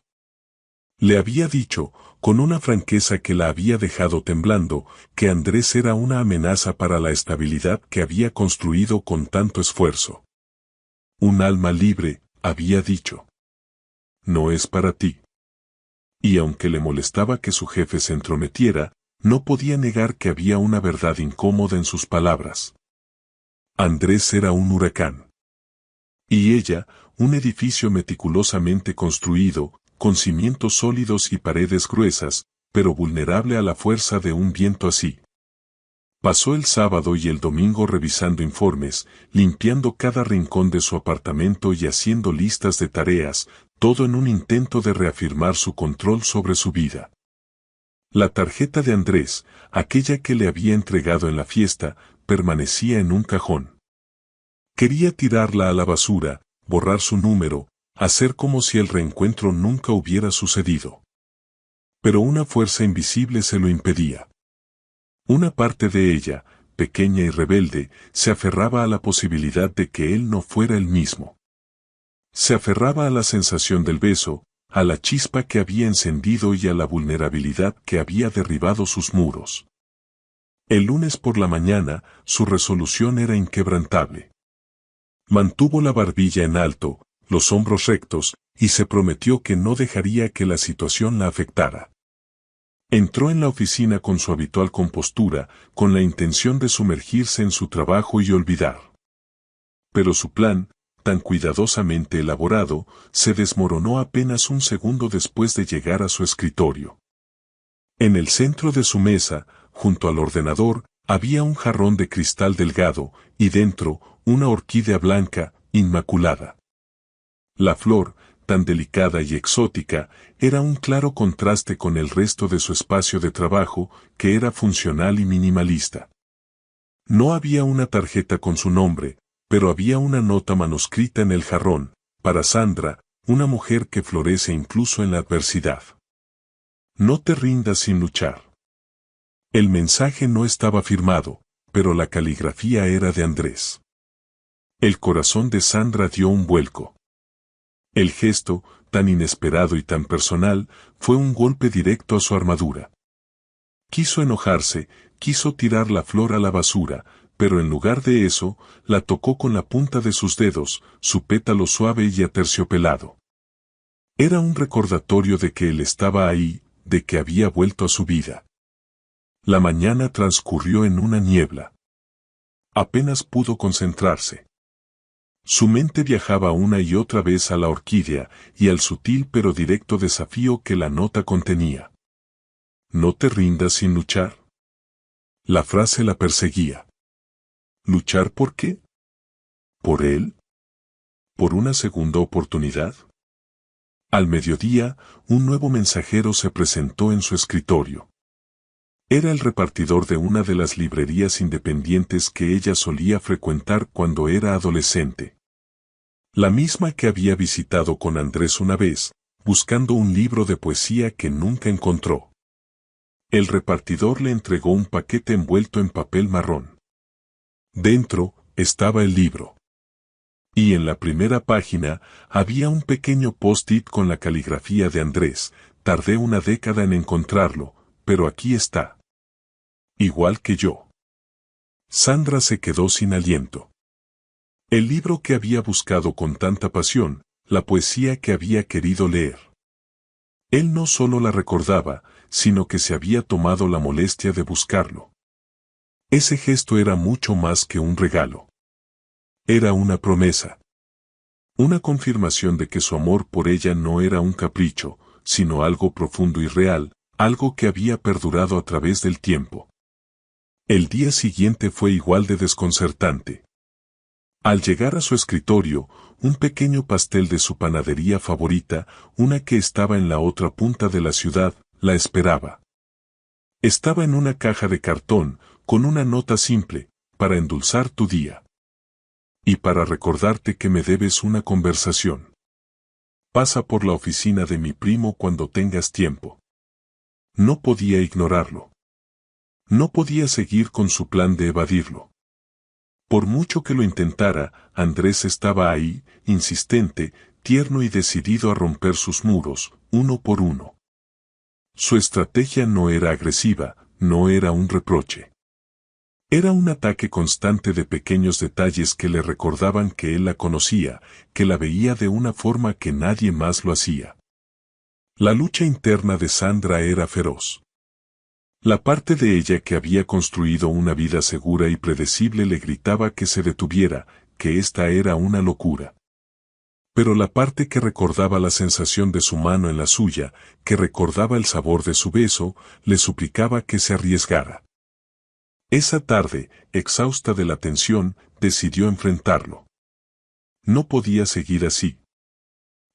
Le había dicho, con una franqueza que la había dejado temblando, que Andrés era una amenaza para la estabilidad que había construido con tanto esfuerzo. Un alma libre, había dicho. No es para ti. Y aunque le molestaba que su jefe se entrometiera, no podía negar que había una verdad incómoda en sus palabras. Andrés era un huracán. Y ella, un edificio meticulosamente construido, con cimientos sólidos y paredes gruesas, pero vulnerable a la fuerza de un viento así. Pasó el sábado y el domingo revisando informes, limpiando cada rincón de su apartamento y haciendo listas de tareas, todo en un intento de reafirmar su control sobre su vida. La tarjeta de Andrés, aquella que le había entregado en la fiesta, permanecía en un cajón. Quería tirarla a la basura, borrar su número, hacer como si el reencuentro nunca hubiera sucedido. Pero una fuerza invisible se lo impedía. Una parte de ella, pequeña y rebelde, se aferraba a la posibilidad de que él no fuera el mismo. Se aferraba a la sensación del beso, a la chispa que había encendido y a la vulnerabilidad que había derribado sus muros. El lunes por la mañana, su resolución era inquebrantable. Mantuvo la barbilla en alto, los hombros rectos, y se prometió que no dejaría que la situación la afectara. Entró en la oficina con su habitual compostura, con la intención de sumergirse en su trabajo y olvidar. Pero su plan, tan cuidadosamente elaborado, se desmoronó apenas un segundo después de llegar a su escritorio. En el centro de su mesa, junto al ordenador, había un jarrón de cristal delgado, y dentro, una orquídea blanca, inmaculada. La flor, tan delicada y exótica, era un claro contraste con el resto de su espacio de trabajo, que era funcional y minimalista. No había una tarjeta con su nombre, pero había una nota manuscrita en el jarrón, para Sandra, una mujer que florece incluso en la adversidad. No te rindas sin luchar. El mensaje no estaba firmado, pero la caligrafía era de Andrés. El corazón de Sandra dio un vuelco. El gesto, tan inesperado y tan personal, fue un golpe directo a su armadura. Quiso enojarse, quiso tirar la flor a la basura, pero en lugar de eso, la tocó con la punta de sus dedos, su pétalo suave y aterciopelado. Era un recordatorio de que él estaba ahí, de que había vuelto a su vida. La mañana transcurrió en una niebla. Apenas pudo concentrarse. Su mente viajaba una y otra vez a la orquídea y al sutil pero directo desafío que la nota contenía. ¿No te rindas sin luchar? La frase la perseguía. ¿Luchar por qué? ¿Por él? ¿Por una segunda oportunidad? Al mediodía, un nuevo mensajero se presentó en su escritorio. Era el repartidor de una de las librerías independientes que ella solía frecuentar cuando era adolescente. La misma que había visitado con Andrés una vez, buscando un libro de poesía que nunca encontró. El repartidor le entregó un paquete envuelto en papel marrón. Dentro estaba el libro. Y en la primera página había un pequeño post-it con la caligrafía de Andrés. Tardé una década en encontrarlo, pero aquí está. Igual que yo. Sandra se quedó sin aliento. El libro que había buscado con tanta pasión, la poesía que había querido leer. Él no solo la recordaba, sino que se había tomado la molestia de buscarlo. Ese gesto era mucho más que un regalo. Era una promesa. Una confirmación de que su amor por ella no era un capricho, sino algo profundo y real, algo que había perdurado a través del tiempo. El día siguiente fue igual de desconcertante. Al llegar a su escritorio, un pequeño pastel de su panadería favorita, una que estaba en la otra punta de la ciudad, la esperaba. Estaba en una caja de cartón, con una nota simple, para endulzar tu día. Y para recordarte que me debes una conversación. Pasa por la oficina de mi primo cuando tengas tiempo. No podía ignorarlo. No podía seguir con su plan de evadirlo. Por mucho que lo intentara, Andrés estaba ahí, insistente, tierno y decidido a romper sus muros, uno por uno. Su estrategia no era agresiva, no era un reproche. Era un ataque constante de pequeños detalles que le recordaban que él la conocía, que la veía de una forma que nadie más lo hacía. La lucha interna de Sandra era feroz. La parte de ella que había construido una vida segura y predecible le gritaba que se detuviera, que esta era una locura. Pero la parte que recordaba la sensación de su mano en la suya, que recordaba el sabor de su beso, le suplicaba que se arriesgara. Esa tarde, exhausta de la tensión, decidió enfrentarlo. No podía seguir así.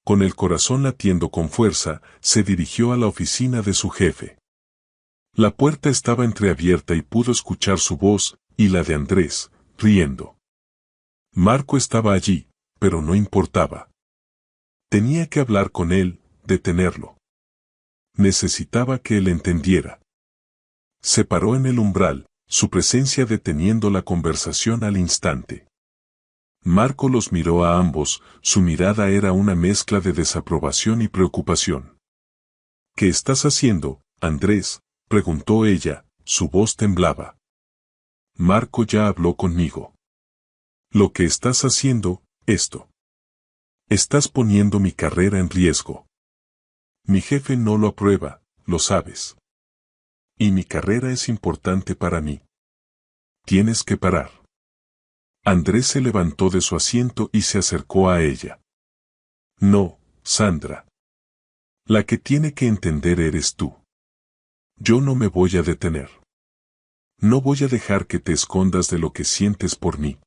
Con el corazón latiendo con fuerza, se dirigió a la oficina de su jefe. La puerta estaba entreabierta y pudo escuchar su voz, y la de Andrés, riendo. Marco estaba allí, pero no importaba. Tenía que hablar con él, detenerlo. Necesitaba que él entendiera. Se paró en el umbral, su presencia deteniendo la conversación al instante. Marco los miró a ambos, su mirada era una mezcla de desaprobación y preocupación. ¿Qué estás haciendo, Andrés?, preguntó ella, su voz temblaba. Marco ya habló conmigo. Lo que estás haciendo, esto. Estás poniendo mi carrera en riesgo. Mi jefe no lo aprueba, lo sabes. Y mi carrera es importante para mí. Tienes que parar. Andrés se levantó de su asiento y se acercó a ella. No, Sandra. La que tiene que entender eres tú. Yo no me voy a detener. No voy a dejar que te escondas de lo que sientes por mí.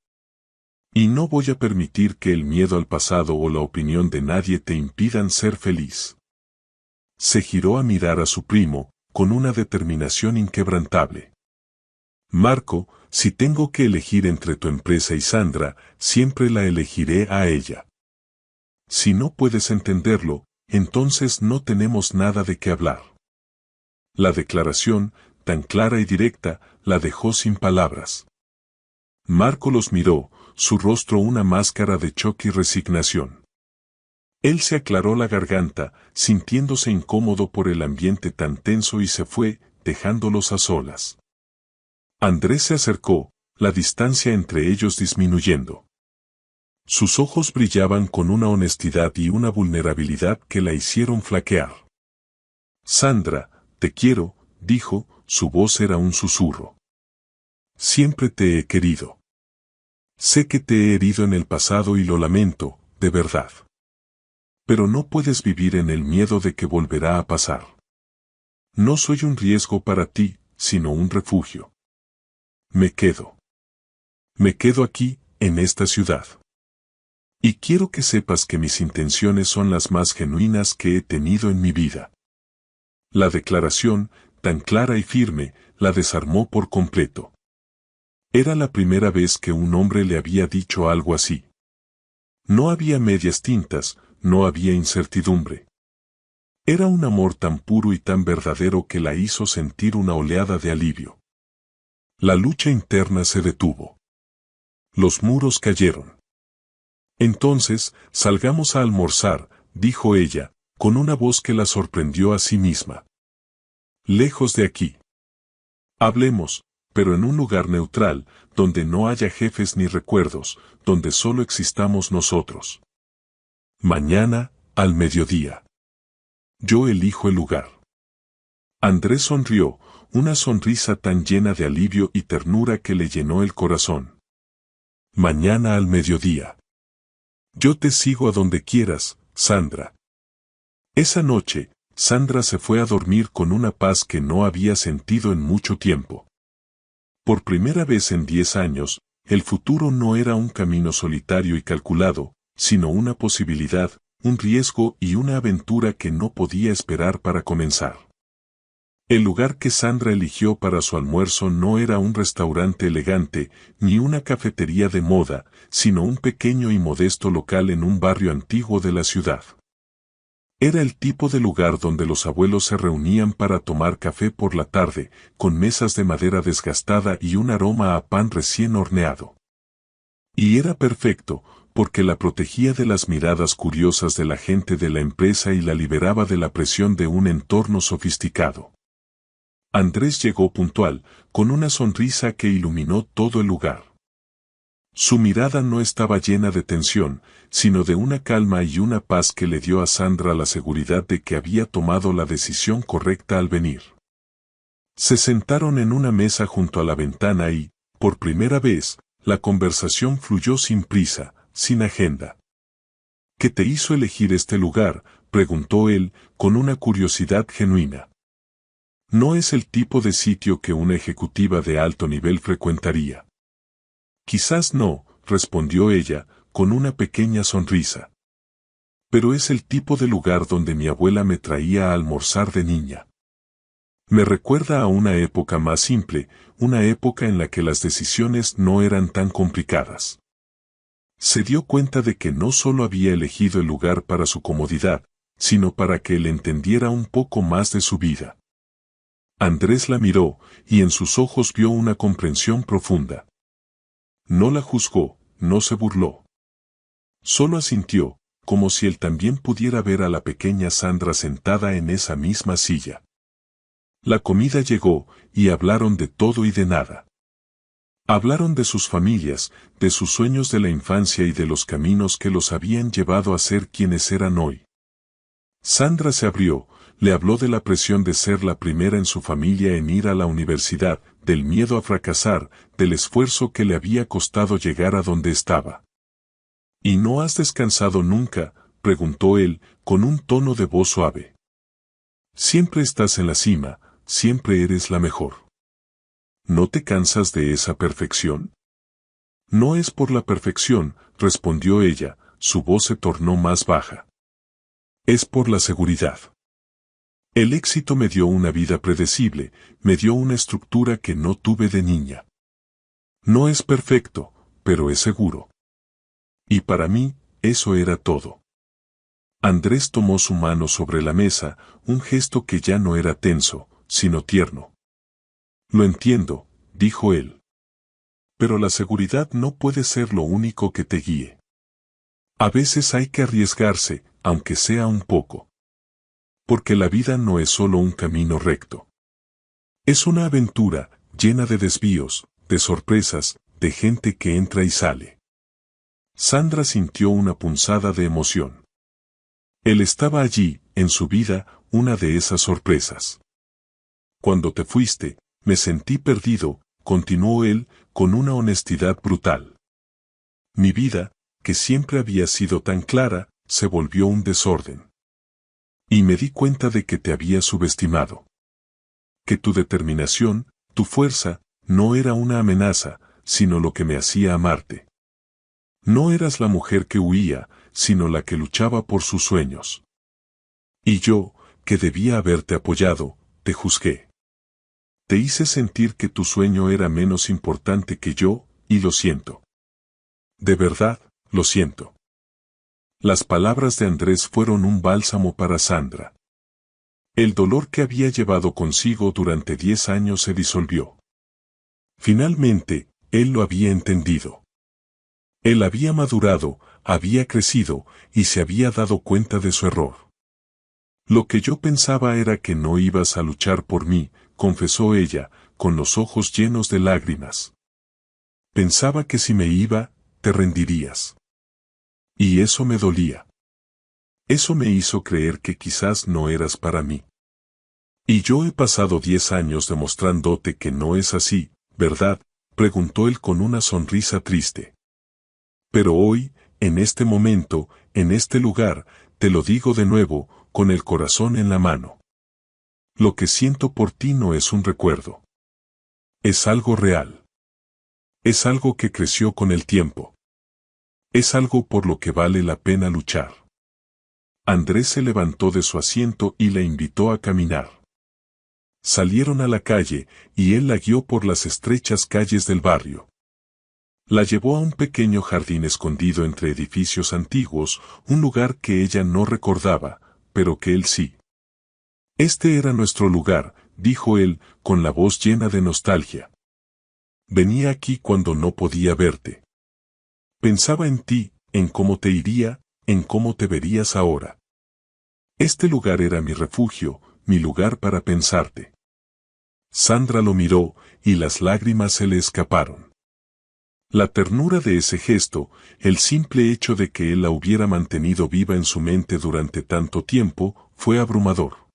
Y no voy a permitir que el miedo al pasado o la opinión de nadie te impidan ser feliz. Se giró a mirar a su primo, con una determinación inquebrantable. Marco, si tengo que elegir entre tu empresa y Sandra, siempre la elegiré a ella. Si no puedes entenderlo, entonces no tenemos nada de qué hablar. La declaración, tan clara y directa, la dejó sin palabras. Marco los miró, su rostro una máscara de choque y resignación. Él se aclaró la garganta, sintiéndose incómodo por el ambiente tan tenso y se fue, dejándolos a solas. Andrés se acercó, la distancia entre ellos disminuyendo. Sus ojos brillaban con una honestidad y una vulnerabilidad que la hicieron flaquear. Sandra, te quiero, dijo, su voz era un susurro. Siempre te he querido. Sé que te he herido en el pasado y lo lamento, de verdad. Pero no puedes vivir en el miedo de que volverá a pasar. No soy un riesgo para ti, sino un refugio. Me quedo. Me quedo aquí, en esta ciudad. Y quiero que sepas que mis intenciones son las más genuinas que he tenido en mi vida. La declaración, tan clara y firme, la desarmó por completo. Era la primera vez que un hombre le había dicho algo así. No había medias tintas, no había incertidumbre. Era un amor tan puro y tan verdadero que la hizo sentir una oleada de alivio. La lucha interna se detuvo. Los muros cayeron. Entonces, salgamos a almorzar, dijo ella, con una voz que la sorprendió a sí misma. Lejos de aquí. Hablemos, pero en un lugar neutral, donde no haya jefes ni recuerdos, donde solo existamos nosotros. Mañana, al mediodía. Yo elijo el lugar. Andrés sonrió, una sonrisa tan llena de alivio y ternura que le llenó el corazón. Mañana al mediodía. Yo te sigo a donde quieras, Sandra. Esa noche, Sandra se fue a dormir con una paz que no había sentido en mucho tiempo. Por primera vez en 10 años, el futuro no era un camino solitario y calculado, sino una posibilidad, un riesgo y una aventura que no podía esperar para comenzar. El lugar que Sandra eligió para su almuerzo no era un restaurante elegante, ni una cafetería de moda, sino un pequeño y modesto local en un barrio antiguo de la ciudad. Era el tipo de lugar donde los abuelos se reunían para tomar café por la tarde, con mesas de madera desgastada y un aroma a pan recién horneado. Y era perfecto, porque la protegía de las miradas curiosas de la gente de la empresa y la liberaba de la presión de un entorno sofisticado. Andrés llegó puntual, con una sonrisa que iluminó todo el lugar. Su mirada no estaba llena de tensión, sino de una calma y una paz que le dio a Sandra la seguridad de que había tomado la decisión correcta al venir. Se sentaron en una mesa junto a la ventana y, por primera vez, la conversación fluyó sin prisa, sin agenda. ¿Qué te hizo elegir este lugar?, preguntó él, con una curiosidad genuina. No es el tipo de sitio que una ejecutiva de alto nivel frecuentaría. Quizás no, respondió ella, con una pequeña sonrisa. Pero es el tipo de lugar donde mi abuela me traía a almorzar de niña. Me recuerda a una época más simple, una época en la que las decisiones no eran tan complicadas. Se dio cuenta de que no solo había elegido el lugar para su comodidad, sino para que él entendiera un poco más de su vida. Andrés la miró, y en sus ojos vio una comprensión profunda. No la juzgó, no se burló. Solo asintió, como si él también pudiera ver a la pequeña Sandra sentada en esa misma silla. La comida llegó, y hablaron de todo y de nada. Hablaron de sus familias, de sus sueños de la infancia y de los caminos que los habían llevado a ser quienes eran hoy. Sandra se abrió, le habló de la presión de ser la primera en su familia en ir a la universidad, del miedo a fracasar, del esfuerzo que le había costado llegar a donde estaba. ¿Y no has descansado nunca?, preguntó él, con un tono de voz suave. Siempre estás en la cima, siempre eres la mejor. ¿No te cansas de esa perfección? No es por la perfección, respondió ella, su voz se tornó más baja. Es por la seguridad. El éxito me dio una vida predecible, me dio una estructura que no tuve de niña. No es perfecto, pero es seguro. Y para mí, eso era todo. Andrés tomó su mano sobre la mesa, un gesto que ya no era tenso, sino tierno. Lo entiendo, dijo él. Pero la seguridad no puede ser lo único que te guíe. A veces hay que arriesgarse, aunque sea un poco. Porque la vida no es solo un camino recto. Es una aventura, llena de desvíos, de sorpresas, de gente que entra y sale. Sandra sintió una punzada de emoción. Él estaba allí, en su vida, una de esas sorpresas. Cuando te fuiste, me sentí perdido, continuó él, con una honestidad brutal. Mi vida, que siempre había sido tan clara, se volvió un desorden. Y me di cuenta de que te había subestimado. Que tu determinación, tu fuerza, no era una amenaza, sino lo que me hacía amarte. No eras la mujer que huía, sino la que luchaba por sus sueños. Y yo, que debía haberte apoyado, te juzgué. Te hice sentir que tu sueño era menos importante que yo, y lo siento. De verdad, lo siento. Las palabras de Andrés fueron un bálsamo para Sandra. El dolor que había llevado consigo durante 10 años se disolvió. Finalmente, él lo había entendido. Él había madurado, había crecido, y se había dado cuenta de su error. Lo que yo pensaba era que no ibas a luchar por mí, confesó ella, con los ojos llenos de lágrimas. Pensaba que si me iba, te rendirías. Y eso me dolía. Eso me hizo creer que quizás no eras para mí. Y yo he pasado 10 años demostrándote que no es así, ¿verdad?, preguntó él con una sonrisa triste. Pero hoy, en este momento, en este lugar, te lo digo de nuevo, con el corazón en la mano. Lo que siento por ti no es un recuerdo. Es algo real. Es algo que creció con el tiempo. Es algo por lo que vale la pena luchar. Andrés se levantó de su asiento y la invitó a caminar. Salieron a la calle, y él la guió por las estrechas calles del barrio. La llevó a un pequeño jardín escondido entre edificios antiguos, un lugar que ella no recordaba, pero que él sí. Este era nuestro lugar, dijo él, con la voz llena de nostalgia. Venía aquí cuando no podía verte. Pensaba en ti, en cómo te iría, en cómo te verías ahora. Este lugar era mi refugio, mi lugar para pensarte. Sandra lo miró, y las lágrimas se le escaparon. La ternura de ese gesto, el simple hecho de que él la hubiera mantenido viva en su mente durante tanto tiempo, fue abrumador.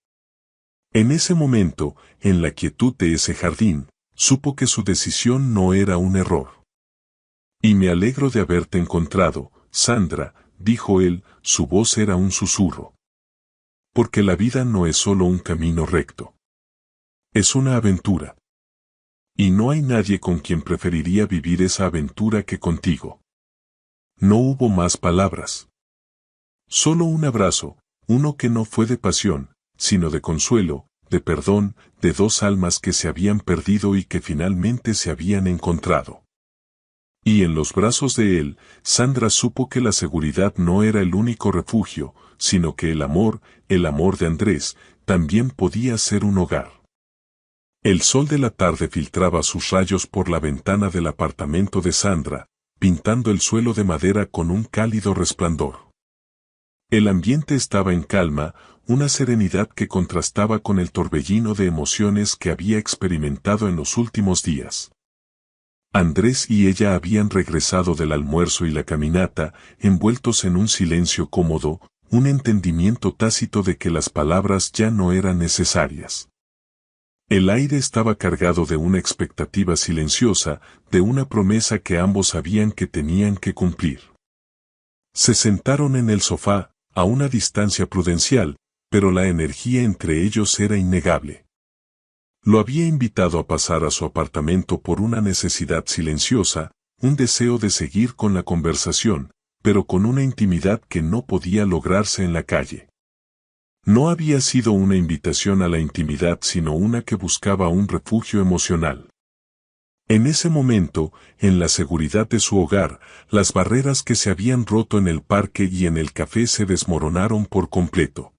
En ese momento, en la quietud de ese jardín, supo que su decisión no era un error. Y me alegro de haberte encontrado, Sandra, dijo él, su voz era un susurro. Porque la vida no es solo un camino recto. Es una aventura. Y no hay nadie con quien preferiría vivir esa aventura que contigo. No hubo más palabras. Solo un abrazo, uno que no fue de pasión, sino de consuelo, de perdón, de dos almas que se habían perdido y que finalmente se habían encontrado. Y en los brazos de él, Sandra supo que la seguridad no era el único refugio, sino que el amor de Andrés, también podía ser un hogar. El sol de la tarde filtraba sus rayos por la ventana del apartamento de Sandra, pintando el suelo de madera con un cálido resplandor. El ambiente estaba en calma, una serenidad que contrastaba con el torbellino de emociones que había experimentado en los últimos días. Andrés y ella habían regresado del almuerzo y la caminata, envueltos en un silencio cómodo, un entendimiento tácito de que las palabras ya no eran necesarias. El aire estaba cargado de una expectativa silenciosa, de una promesa que ambos sabían que tenían que cumplir. Se sentaron en el sofá, a una distancia prudencial, pero la energía entre ellos era innegable. Lo había invitado a pasar a su apartamento por una necesidad silenciosa, un deseo de seguir con la conversación, pero con una intimidad que no podía lograrse en la calle. No había sido una invitación a la intimidad sino una que buscaba un refugio emocional. En ese momento, en la seguridad de su hogar, las barreras que se habían roto en el parque y en el café se desmoronaron por completo.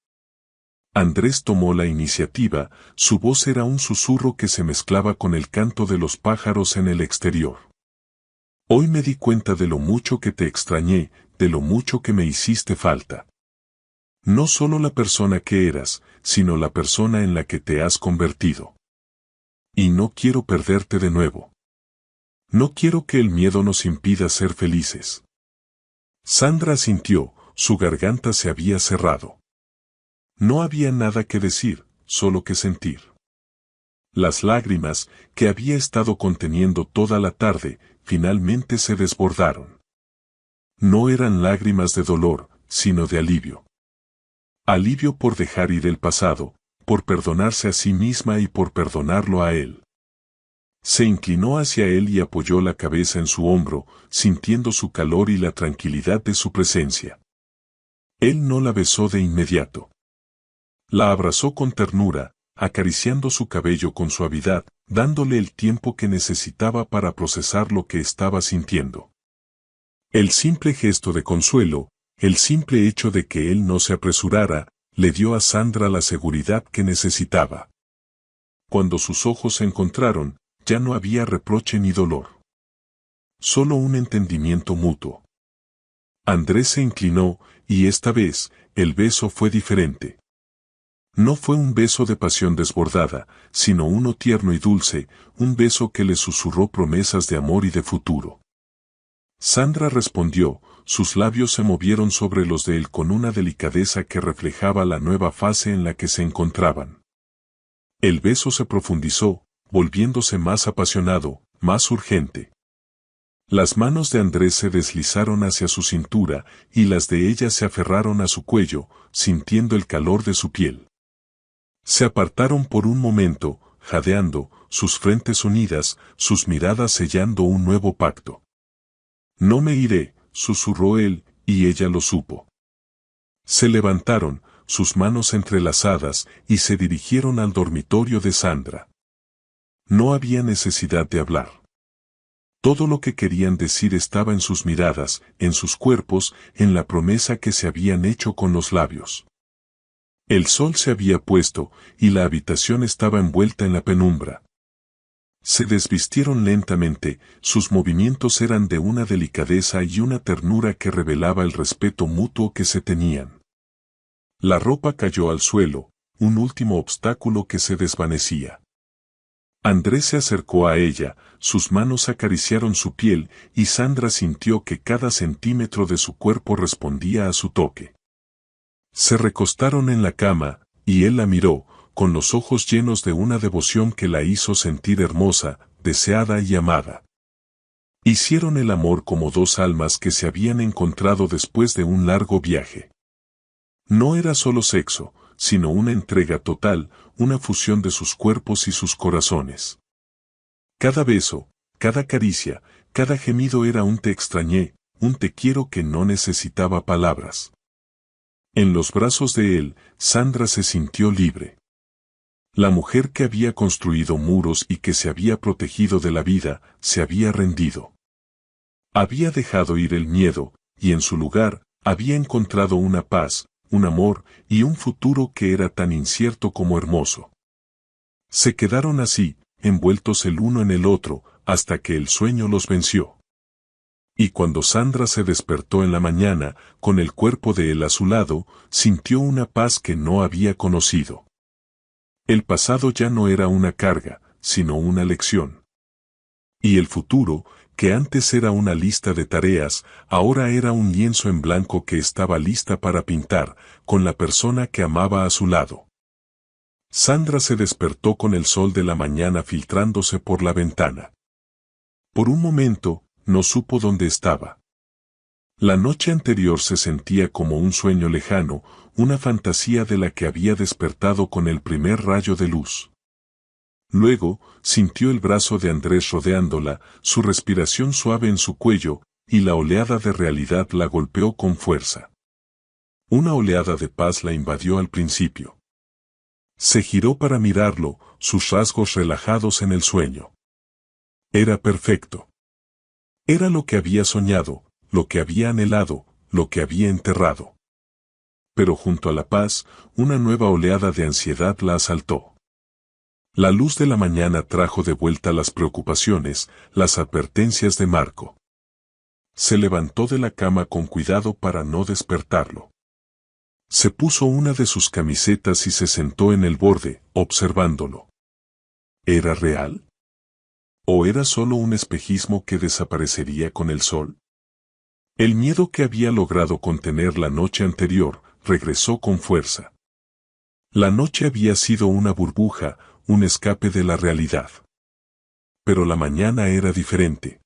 Andrés tomó la iniciativa, su voz era un susurro que se mezclaba con el canto de los pájaros en el exterior. Hoy me di cuenta de lo mucho que te extrañé, de lo mucho que me hiciste falta. No solo la persona que eras, sino la persona en la que te has convertido. Y no quiero perderte de nuevo. No quiero que el miedo nos impida ser felices. Sandra asintió, su garganta se había cerrado. No había nada que decir, solo que sentir. Las lágrimas, que había estado conteniendo toda la tarde, finalmente se desbordaron. No eran lágrimas de dolor, sino de alivio. Alivio por dejar ir el pasado, por perdonarse a sí misma y por perdonarlo a él. Se inclinó hacia él y apoyó la cabeza en su hombro, sintiendo su calor y la tranquilidad de su presencia. Él no la besó de inmediato. La abrazó con ternura, acariciando su cabello con suavidad, dándole el tiempo que necesitaba para procesar lo que estaba sintiendo. El simple gesto de consuelo, el simple hecho de que él no se apresurara, le dio a Sandra la seguridad que necesitaba. Cuando sus ojos se encontraron, ya no había reproche ni dolor. Solo un entendimiento mutuo. Andrés se inclinó, y esta vez, el beso fue diferente. No fue un beso de pasión desbordada, sino uno tierno y dulce, un beso que le susurró promesas de amor y de futuro. Sandra respondió, sus labios se movieron sobre los de él con una delicadeza que reflejaba la nueva fase en la que se encontraban. El beso se profundizó, volviéndose más apasionado, más urgente. Las manos de Andrés se deslizaron hacia su cintura, y las de ella se aferraron a su cuello, sintiendo el calor de su piel. Se apartaron por un momento, jadeando, sus frentes unidas, sus miradas sellando un nuevo pacto. No me iré, susurró él, y ella lo supo. Se levantaron, sus manos entrelazadas, y se dirigieron al dormitorio de Sandra. No había necesidad de hablar. Todo lo que querían decir estaba en sus miradas, en sus cuerpos, en la promesa que se habían hecho con los labios. El sol se había puesto, y la habitación estaba envuelta en la penumbra. Se desvistieron lentamente, sus movimientos eran de una delicadeza y una ternura que revelaba el respeto mutuo que se tenían. La ropa cayó al suelo, un último obstáculo que se desvanecía. Andrés se acercó a ella, sus manos acariciaron su piel, y Sandra sintió que cada centímetro de su cuerpo respondía a su toque. Se recostaron en la cama, y él la miró, con los ojos llenos de una devoción que la hizo sentir hermosa, deseada y amada. Hicieron el amor como dos almas que se habían encontrado después de un largo viaje. No era solo sexo, sino una entrega total, una fusión de sus cuerpos y sus corazones. Cada beso, cada caricia, cada gemido era un te extrañé, un te quiero que no necesitaba palabras. En los brazos de él, Sandra se sintió libre. La mujer que había construido muros y que se había protegido de la vida, se había rendido. Había dejado ir el miedo, y en su lugar, había encontrado una paz, un amor, y un futuro que era tan incierto como hermoso. Se quedaron así, envueltos el uno en el otro, hasta que el sueño los venció. Y cuando Sandra se despertó en la mañana, con el cuerpo de él a su lado, sintió una paz que no había conocido. El pasado ya no era una carga, sino una lección. Y el futuro, que antes era una lista de tareas, ahora era un lienzo en blanco que estaba lista para pintar, con la persona que amaba a su lado. Sandra se despertó con el sol de la mañana filtrándose por la ventana. Por un momento, no supo dónde estaba. La noche anterior se sentía como un sueño lejano, una fantasía de la que había despertado con el primer rayo de luz. Luego, sintió el brazo de Andrés rodeándola, su respiración suave en su cuello, y la oleada de realidad la golpeó con fuerza. Una oleada de paz la invadió al principio. Se giró para mirarlo, sus rasgos relajados en el sueño. Era perfecto. Era lo que había soñado, lo que había anhelado, lo que había enterrado. Pero junto a la paz, una nueva oleada de ansiedad la asaltó. La luz de la mañana trajo de vuelta las preocupaciones, las advertencias de Marco. Se levantó de la cama con cuidado para no despertarlo. Se puso una de sus camisetas y se sentó en el borde, observándolo. ¿Era real? ¿O era solo un espejismo que desaparecería con el sol? El miedo que había logrado contener la noche anterior regresó con fuerza. La noche había sido una burbuja, un escape de la realidad. Pero la mañana era diferente.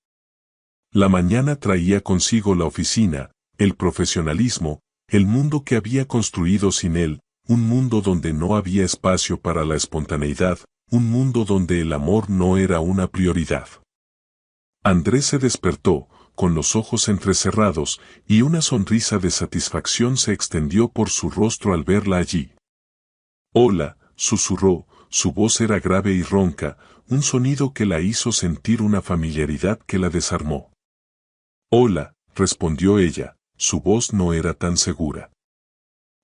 La mañana traía consigo la oficina, el profesionalismo, el mundo que había construido sin él, un mundo donde no había espacio para la espontaneidad, un mundo donde el amor no era una prioridad. Andrés se despertó, con los ojos entrecerrados, y una sonrisa de satisfacción se extendió por su rostro al verla allí. «Hola», susurró, su voz era grave y ronca, un sonido que la hizo sentir una familiaridad que la desarmó. «Hola», respondió ella, su voz no era tan segura.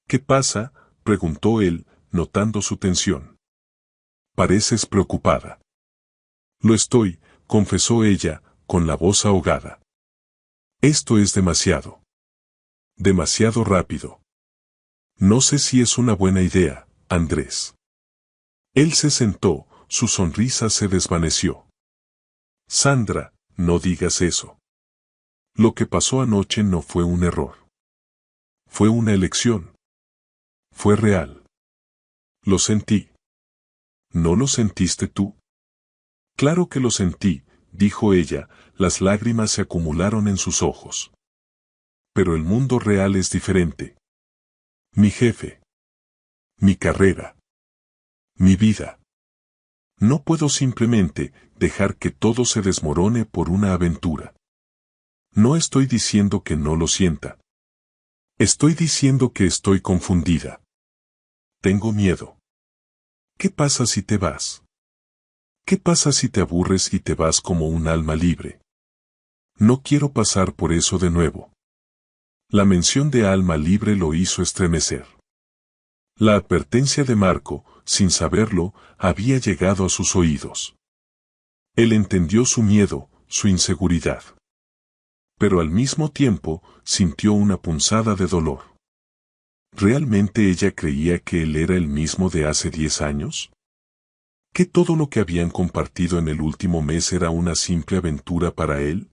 «¿Qué pasa?», preguntó él, notando su tensión. «Pareces preocupada». «Lo estoy», confesó ella, con la voz ahogada. «Esto es demasiado. Demasiado rápido. No sé si es una buena idea, Andrés». Él se sentó, su sonrisa se desvaneció. «Sandra, no digas eso. Lo que pasó anoche no fue un error. Fue una elección. Fue real. Lo sentí». «¿No lo sentiste tú?» «Claro que lo sentí», dijo ella, las lágrimas se acumularon en sus ojos. «Pero el mundo real es diferente. Mi jefe. Mi carrera. Mi vida. No puedo simplemente dejar que todo se desmorone por una aventura. No estoy diciendo que no lo sienta. Estoy diciendo que estoy confundida. Tengo miedo. ¿Qué pasa si te vas? ¿Qué pasa si te aburres y te vas como un alma libre? No quiero pasar por eso de nuevo». La mención de alma libre lo hizo estremecer. La advertencia de Marco, sin saberlo, había llegado a sus oídos. Él entendió su miedo, su inseguridad. Pero al mismo tiempo, sintió una punzada de dolor. ¿Realmente ella creía que él era el mismo de hace 10 años? ¿Que todo lo que habían compartido en el último mes era una simple aventura para él?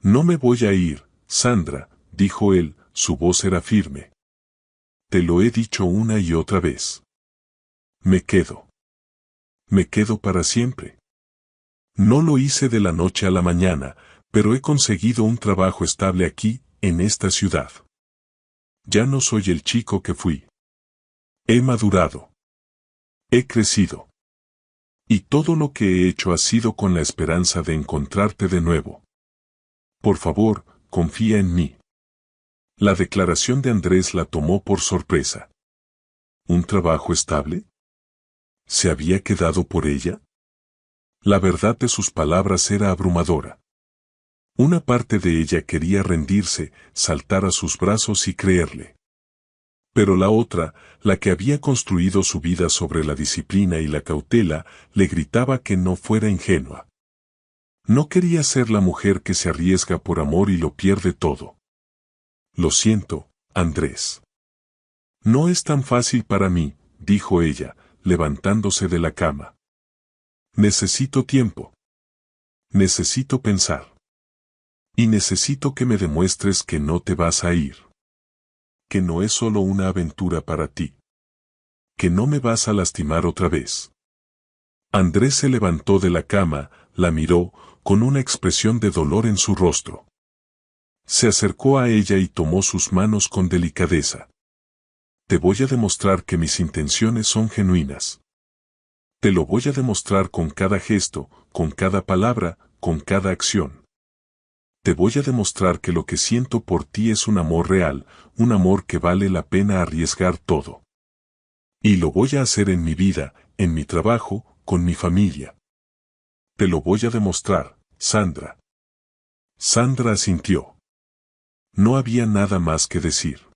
«No me voy a ir, Sandra», dijo él, su voz era firme. «Te lo he dicho una y otra vez. Me quedo. Me quedo para siempre. No lo hice de la noche a la mañana, pero he conseguido un trabajo estable aquí, en esta ciudad. Ya no soy el chico que fui. He madurado. He crecido. Y todo lo que he hecho ha sido con la esperanza de encontrarte de nuevo. Por favor, confía en mí». La declaración de Andrés la tomó por sorpresa. ¿Un trabajo estable? ¿Se había quedado por ella? La verdad de sus palabras era abrumadora. Una parte de ella quería rendirse, saltar a sus brazos y creerle. Pero la otra, la que había construido su vida sobre la disciplina y la cautela, le gritaba que no fuera ingenua. No quería ser la mujer que se arriesga por amor y lo pierde todo. «Lo siento, Andrés. No es tan fácil para mí», dijo ella, levantándose de la cama. «Necesito tiempo. Necesito pensar. Y necesito que me demuestres que no te vas a ir. Que no es solo una aventura para ti. Que no me vas a lastimar otra vez». Andrés se levantó de la cama, la miró, con una expresión de dolor en su rostro. Se acercó a ella y tomó sus manos con delicadeza. «Te voy a demostrar que mis intenciones son genuinas. Te lo voy a demostrar con cada gesto, con cada palabra, con cada acción. Te voy a demostrar que lo que siento por ti es un amor real, un amor que vale la pena arriesgar todo. Y lo voy a hacer en mi vida, en mi trabajo, con mi familia. Te lo voy a demostrar, Sandra». Sandra asintió. No había nada más que decir.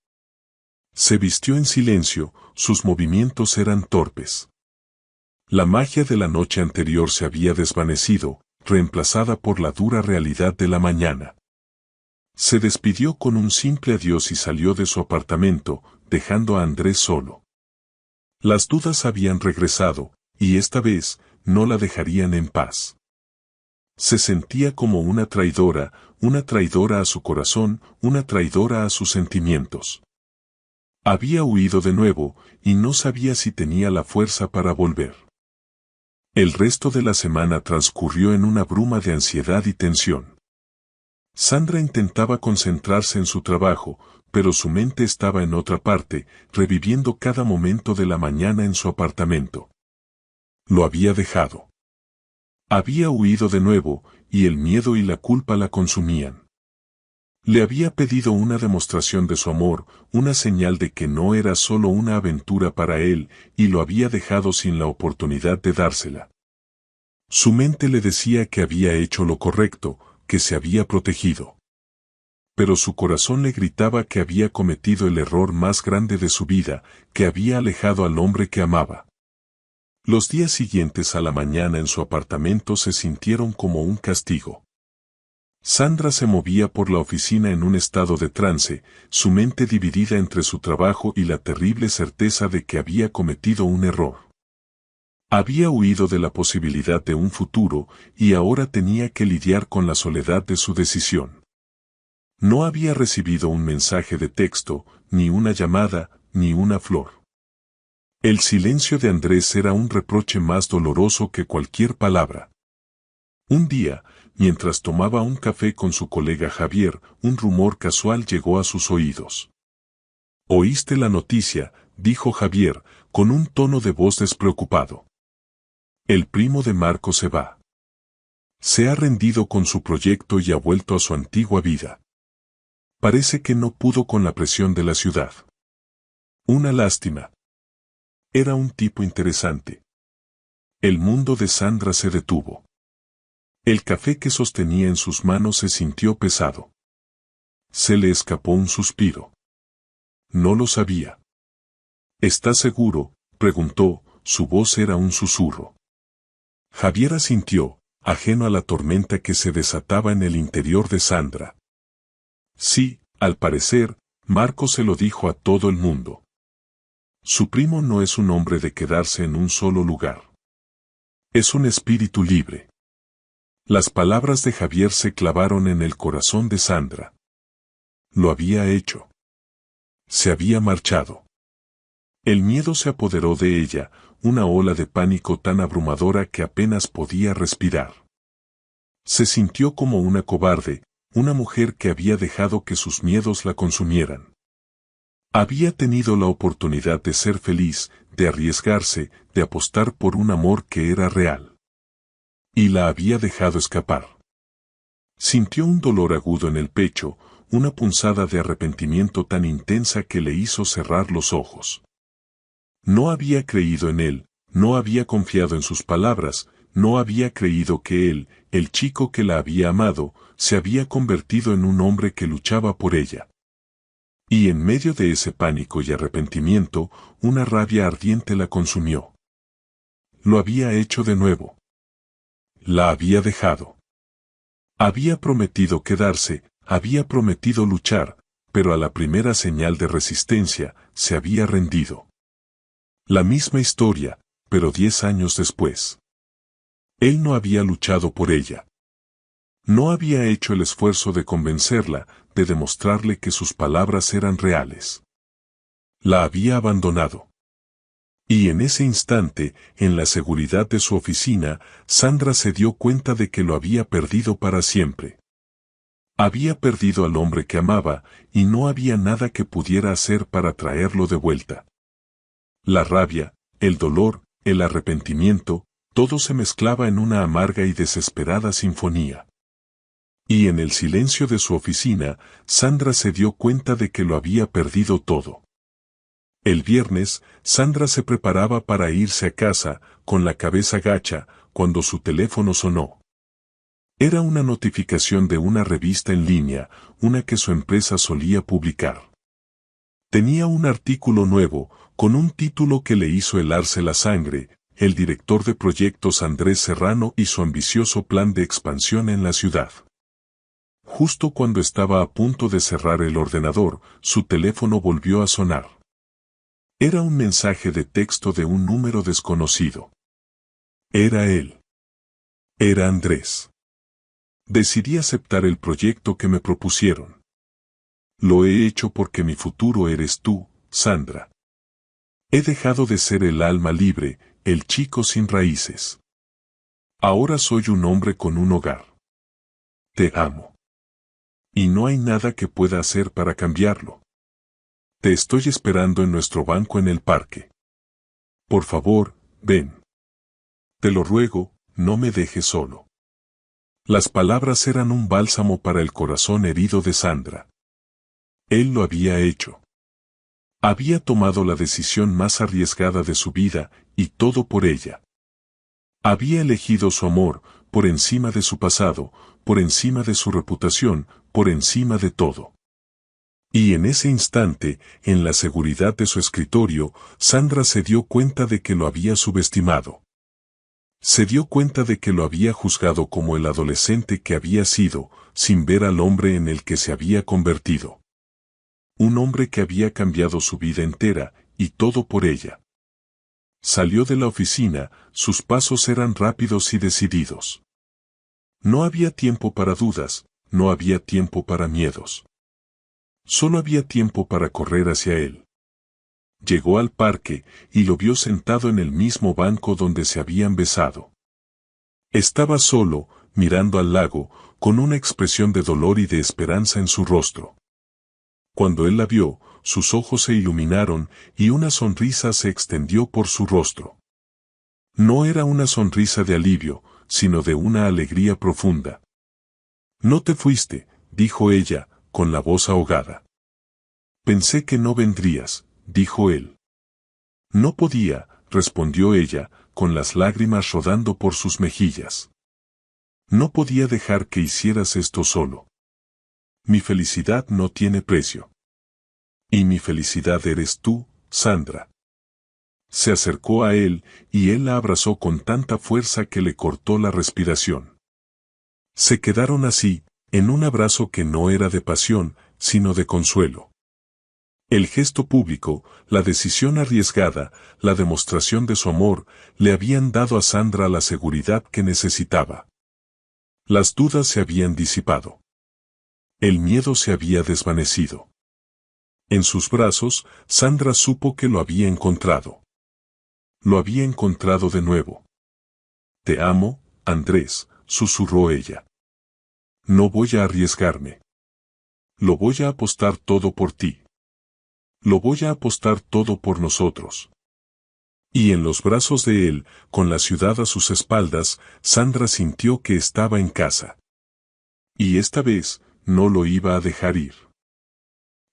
Se vistió en silencio, sus movimientos eran torpes. La magia de la noche anterior se había desvanecido, reemplazada por la dura realidad de la mañana. Se despidió con un simple adiós y salió de su apartamento, dejando a Andrés solo. Las dudas habían regresado, y esta vez, no la dejarían en paz. Se sentía como una traidora a su corazón, una traidora a sus sentimientos. Había huido de nuevo, y no sabía si tenía la fuerza para volver. El resto de la semana transcurrió en una bruma de ansiedad y tensión. Sandra intentaba concentrarse en su trabajo, pero su mente estaba en otra parte, reviviendo cada momento de la mañana en su apartamento. Lo había dejado. Había huido de nuevo, y el miedo y la culpa la consumían. Le había pedido una demostración de su amor, una señal de que no era solo una aventura para él, y lo había dejado sin la oportunidad de dársela. Su mente le decía que había hecho lo correcto, que se había protegido. Pero su corazón le gritaba que había cometido el error más grande de su vida, que había alejado al hombre que amaba. Los días siguientes a la mañana en su apartamento se sintieron como un castigo. Sandra se movía por la oficina en un estado de trance, su mente dividida entre su trabajo y la terrible certeza de que había cometido un error. Había huido de la posibilidad de un futuro, y ahora tenía que lidiar con la soledad de su decisión. No había recibido un mensaje de texto, ni una llamada, ni una flor. El silencio de Andrés era un reproche más doloroso que cualquier palabra. Un día, mientras tomaba un café con su colega Javier, un rumor casual llegó a sus oídos. «¿Oíste la noticia?», dijo Javier, con un tono de voz despreocupado. «El primo de Marco se va. Se ha rendido con su proyecto y ha vuelto a su antigua vida. Parece que no pudo con la presión de la ciudad. Una lástima. Era un tipo interesante». El mundo de Sandra se detuvo. El café que sostenía en sus manos se sintió pesado. Se le escapó un suspiro. No lo sabía. «¿Estás seguro?», preguntó, su voz era un susurro. Javier asintió, ajeno a la tormenta que se desataba en el interior de Sandra. Sí, al parecer, Marco se lo dijo a todo el mundo. Su primo no es un hombre de quedarse en un solo lugar. Es un espíritu libre. Las palabras de Javier se clavaron en el corazón de Sandra. Lo había hecho. Se había marchado. El miedo se apoderó de ella, una ola de pánico tan abrumadora que apenas podía respirar. Se sintió como una cobarde, una mujer que había dejado que sus miedos la consumieran. Había tenido la oportunidad de ser feliz, de arriesgarse, de apostar por un amor que era real. Y la había dejado escapar. Sintió un dolor agudo en el pecho, una punzada de arrepentimiento tan intensa que le hizo cerrar los ojos. No había creído en él, no había confiado en sus palabras, no había creído que él, el chico que la había amado, se había convertido en un hombre que luchaba por ella. Y en medio de ese pánico y arrepentimiento, una rabia ardiente la consumió. Lo había hecho de nuevo. La había dejado. Había prometido quedarse, había prometido luchar, pero a la primera señal de resistencia, se había rendido. La misma historia, pero 10 años después. Él no había luchado por ella. No había hecho el esfuerzo de convencerla, de demostrarle que sus palabras eran reales. La había abandonado. Y en ese instante, en la seguridad de su oficina, Sandra se dio cuenta de que lo había perdido para siempre. Había perdido al hombre que amaba, y no había nada que pudiera hacer para traerlo de vuelta. La rabia, el dolor, el arrepentimiento, todo se mezclaba en una amarga y desesperada sinfonía. Y en el silencio de su oficina, Sandra se dio cuenta de que lo había perdido todo. El viernes, Sandra se preparaba para irse a casa, con la cabeza gacha, cuando su teléfono sonó. Era una notificación de una revista en línea, una que su empresa solía publicar. Tenía un artículo nuevo, con un título que le hizo helarse la sangre: el director de proyectos Andrés Serrano y su ambicioso plan de expansión en la ciudad. Justo cuando estaba a punto de cerrar el ordenador, su teléfono volvió a sonar. Era un mensaje de texto de un número desconocido. Era él. Era Andrés. Decidí aceptar el proyecto que me propusieron. Lo he hecho porque mi futuro eres tú, Sandra. He dejado de ser el alma libre, el chico sin raíces. Ahora soy un hombre con un hogar. Te amo. Y no hay nada que pueda hacer para cambiarlo. Te estoy esperando en nuestro banco en el parque. Por favor, ven. Te lo ruego, no me dejes solo. Las palabras eran un bálsamo para el corazón herido de Sandra. Él lo había hecho. Había tomado la decisión más arriesgada de su vida, y todo por ella. Había elegido su amor, por encima de su pasado, por encima de su reputación, por encima de todo. Y en ese instante, en la seguridad de su escritorio, Sandra se dio cuenta de que lo había subestimado. Se dio cuenta de que lo había juzgado como el adolescente que había sido, sin ver al hombre en el que se había convertido. Un hombre que había cambiado su vida entera, y todo por ella. Salió de la oficina, sus pasos eran rápidos y decididos. No había tiempo para dudas, no había tiempo para miedos. Solo había tiempo para correr hacia él. Llegó al parque, y lo vio sentado en el mismo banco donde se habían besado. Estaba solo, mirando al lago, con una expresión de dolor y de esperanza en su rostro. Cuando él la vio, sus ojos se iluminaron, y una sonrisa se extendió por su rostro. No era una sonrisa de alivio, sino de una alegría profunda. «No te fuiste», dijo ella, con la voz ahogada. «Pensé que no vendrías», dijo él. «No podía», respondió ella, con las lágrimas rodando por sus mejillas. «No podía dejar que hicieras esto solo. Mi felicidad no tiene precio. Y mi felicidad eres tú, Sandra». Se acercó a él, y él la abrazó con tanta fuerza que le cortó la respiración. Se quedaron así, en un abrazo que no era de pasión, sino de consuelo. El gesto público, la decisión arriesgada, la demostración de su amor, le habían dado a Sandra la seguridad que necesitaba. Las dudas se habían disipado. El miedo se había desvanecido. En sus brazos, Sandra supo que lo había encontrado. Lo había encontrado de nuevo. «Te amo, Andrés», susurró ella. «No voy a arriesgarme. Lo voy a apostar todo por ti. Lo voy a apostar todo por nosotros». Y en los brazos de él, con la ciudad a sus espaldas, Sandra sintió que estaba en casa. Y esta vez, no lo iba a dejar ir.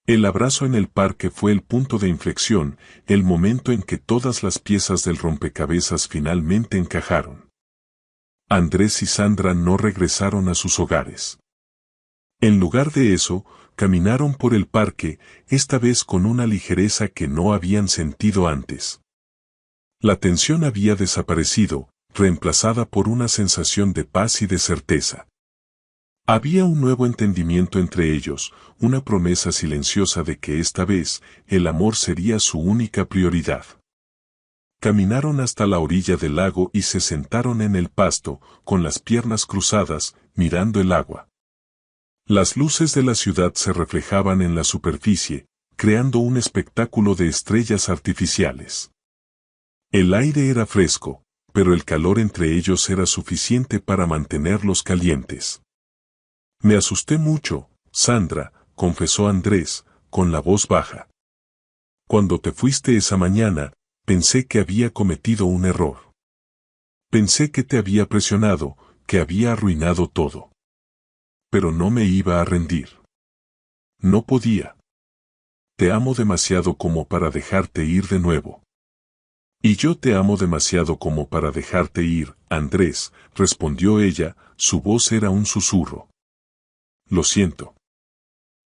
El abrazo en el parque fue el punto de inflexión, el momento en que todas las piezas del rompecabezas finalmente encajaron. Andrés y Sandra no regresaron a sus hogares. En lugar de eso, caminaron por el parque, esta vez con una ligereza que no habían sentido antes. La tensión había desaparecido, reemplazada por una sensación de paz y de certeza. Había un nuevo entendimiento entre ellos, una promesa silenciosa de que esta vez, el amor sería su única prioridad. Caminaron hasta la orilla del lago y se sentaron en el pasto, con las piernas cruzadas, mirando el agua. Las luces de la ciudad se reflejaban en la superficie, creando un espectáculo de estrellas artificiales. El aire era fresco, pero el calor entre ellos era suficiente para mantenerlos calientes. «Me asusté mucho, Sandra», confesó Andrés, con la voz baja. «Cuando te fuiste esa mañana, pensé que había cometido un error. Pensé que te había presionado, que había arruinado todo. Pero no me iba a rendir. No podía. Te amo demasiado como para dejarte ir de nuevo». «Y yo te amo demasiado como para dejarte ir, Andrés», respondió ella, su voz era un susurro. «Lo siento.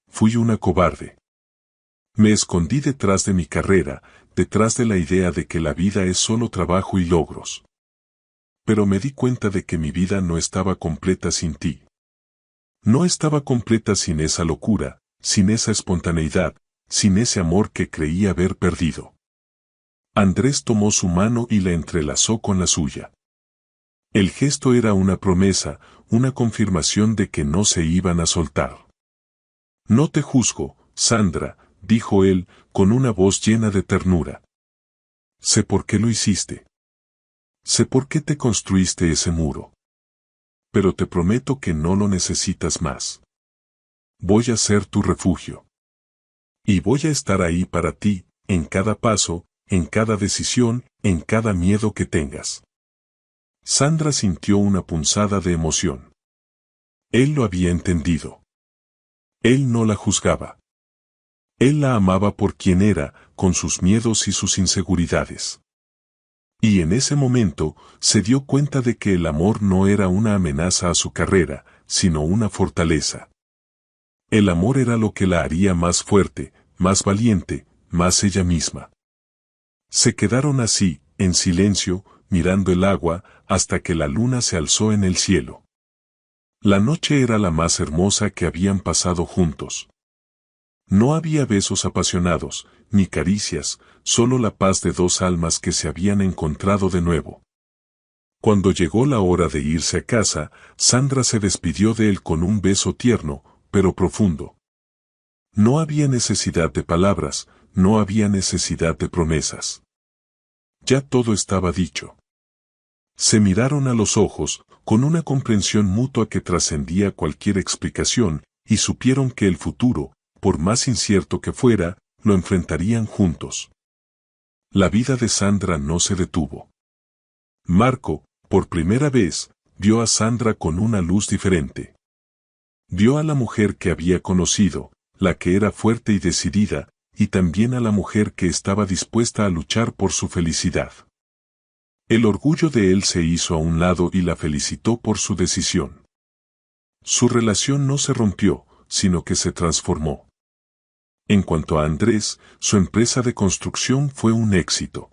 Fui una cobarde. Me escondí detrás de mi carrera, detrás de la idea de que la vida es solo trabajo y logros. Pero me di cuenta de que mi vida no estaba completa sin ti. No estaba completa sin esa locura, sin esa espontaneidad, sin ese amor que creí haber perdido». Andrés tomó su mano y la entrelazó con la suya. El gesto era una promesa, una confirmación de que no se iban a soltar. No te juzgo, Sandra, dijo él, con una voz llena de ternura. Sé por qué lo hiciste. Sé por qué te construiste ese muro. Pero te prometo que no lo necesitas más. Voy a ser tu refugio. Y voy a estar ahí para ti, en cada paso, en cada decisión, en cada miedo que tengas. Sandra sintió una punzada de emoción. Él lo había entendido. Él no la juzgaba. Él la amaba por quien era, con sus miedos y sus inseguridades. Y en ese momento, se dio cuenta de que el amor no era una amenaza a su carrera, sino una fortaleza. El amor era lo que la haría más fuerte, más valiente, más ella misma. Se quedaron así, en silencio, mirando el agua, hasta que la luna se alzó en el cielo. La noche era la más hermosa que habían pasado juntos. No había besos apasionados, ni caricias, solo la paz de dos almas que se habían encontrado de nuevo. Cuando llegó la hora de irse a casa, Sandra se despidió de él con un beso tierno, pero profundo. No había necesidad de palabras, no había necesidad de promesas. Ya todo estaba dicho. Se miraron a los ojos, con una comprensión mutua que trascendía cualquier explicación, y supieron que el futuro, por más incierto que fuera, lo enfrentarían juntos. La vida de Sandra no se detuvo. Marco, por primera vez, vio a Sandra con una luz diferente. Vio a la mujer que había conocido, la que era fuerte y decidida, y también a la mujer que estaba dispuesta a luchar por su felicidad. El orgullo de él se hizo a un lado y la felicitó por su decisión. Su relación no se rompió, sino que se transformó. En cuanto a Andrés, su empresa de construcción fue un éxito.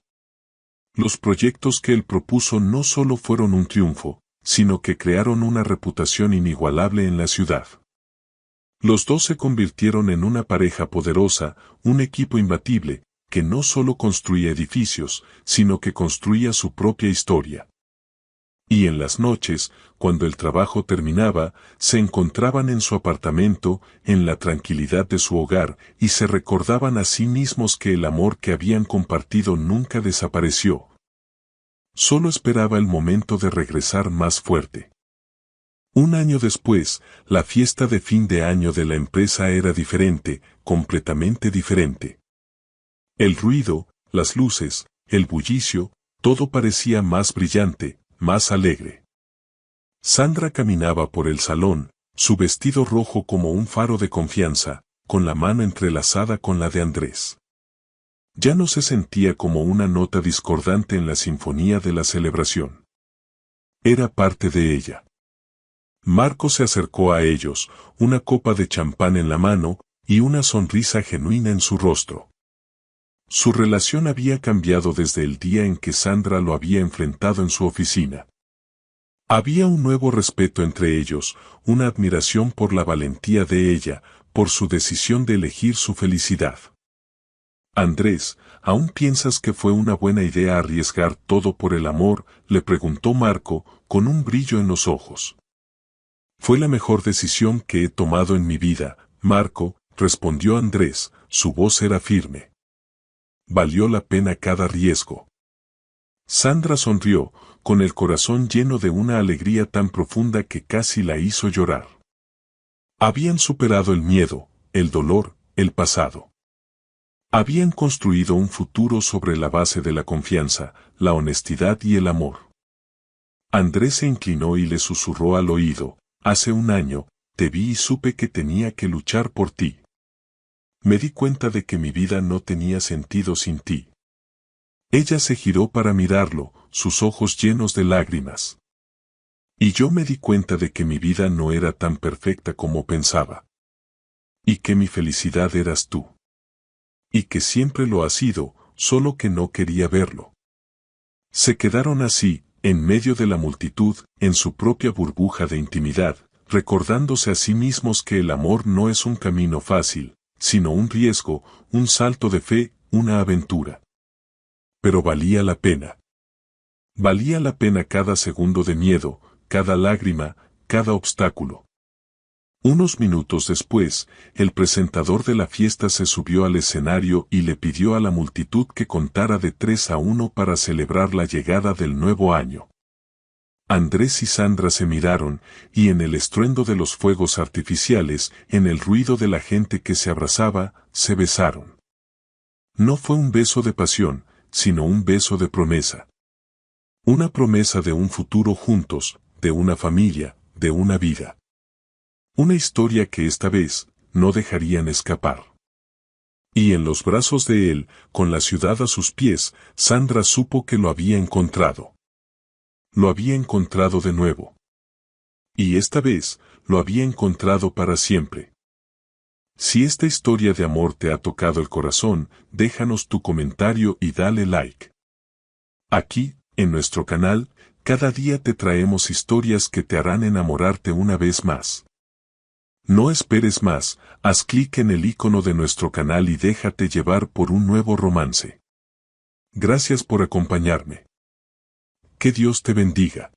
Los proyectos que él propuso no solo fueron un triunfo, sino que crearon una reputación inigualable en la ciudad. Los dos se convirtieron en una pareja poderosa, un equipo imbatible, que no solo construía edificios, sino que construía su propia historia. Y en las noches, cuando el trabajo terminaba, se encontraban en su apartamento, en la tranquilidad de su hogar, y se recordaban a sí mismos que el amor que habían compartido nunca desapareció. Solo esperaba el momento de regresar más fuerte. Un año después, la fiesta de fin de año de la empresa era diferente, completamente diferente. El ruido, las luces, el bullicio, todo parecía más brillante, más alegre. Sandra caminaba por el salón, su vestido rojo como un faro de confianza, con la mano entrelazada con la de Andrés. Ya no se sentía como una nota discordante en la sinfonía de la celebración. Era parte de ella. Marco se acercó a ellos, una copa de champán en la mano, y una sonrisa genuina en su rostro. Su relación había cambiado desde el día en que Sandra lo había enfrentado en su oficina. Había un nuevo respeto entre ellos, una admiración por la valentía de ella, por su decisión de elegir su felicidad. Andrés, ¿aún piensas que fue una buena idea arriesgar todo por el amor?, le preguntó Marco, con un brillo en los ojos. Fue la mejor decisión que he tomado en mi vida, Marco, respondió Andrés, su voz era firme. Valió la pena cada riesgo. Sandra sonrió, con el corazón lleno de una alegría tan profunda que casi la hizo llorar. Habían superado el miedo, el dolor, el pasado. Habían construido un futuro sobre la base de la confianza, la honestidad y el amor. Andrés se inclinó y le susurró al oído, hace un año, te vi y supe que tenía que luchar por ti. Me di cuenta de que mi vida no tenía sentido sin ti. Ella se giró para mirarlo, sus ojos llenos de lágrimas. Y yo me di cuenta de que mi vida no era tan perfecta como pensaba. Y que mi felicidad eras tú. Y que siempre lo ha sido, solo que no quería verlo. Se quedaron así, en medio de la multitud, en su propia burbuja de intimidad, recordándose a sí mismos que el amor no es un camino fácil, sino un riesgo, un salto de fe, una aventura. Pero valía la pena. Valía la pena cada segundo de miedo, cada lágrima, cada obstáculo. Unos minutos después, el presentador de la fiesta se subió al escenario y le pidió a la multitud que contara de 3 a 1 para celebrar la llegada del nuevo año. Andrés y Sandra se miraron, y en el estruendo de los fuegos artificiales, en el ruido de la gente que se abrazaba, se besaron. No fue un beso de pasión, sino un beso de promesa. Una promesa de un futuro juntos, de una familia, de una vida. Una historia que esta vez no dejarían escapar. Y en los brazos de él, con la ciudad a sus pies, Sandra supo que lo había encontrado. Lo había encontrado de nuevo. Y esta vez, lo había encontrado para siempre. Si esta historia de amor te ha tocado el corazón, déjanos tu comentario y dale like. Aquí, en nuestro canal, cada día te traemos historias que te harán enamorarte una vez más. No esperes más, haz clic en el icono de nuestro canal y déjate llevar por un nuevo romance. Gracias por acompañarme. Que Dios te bendiga.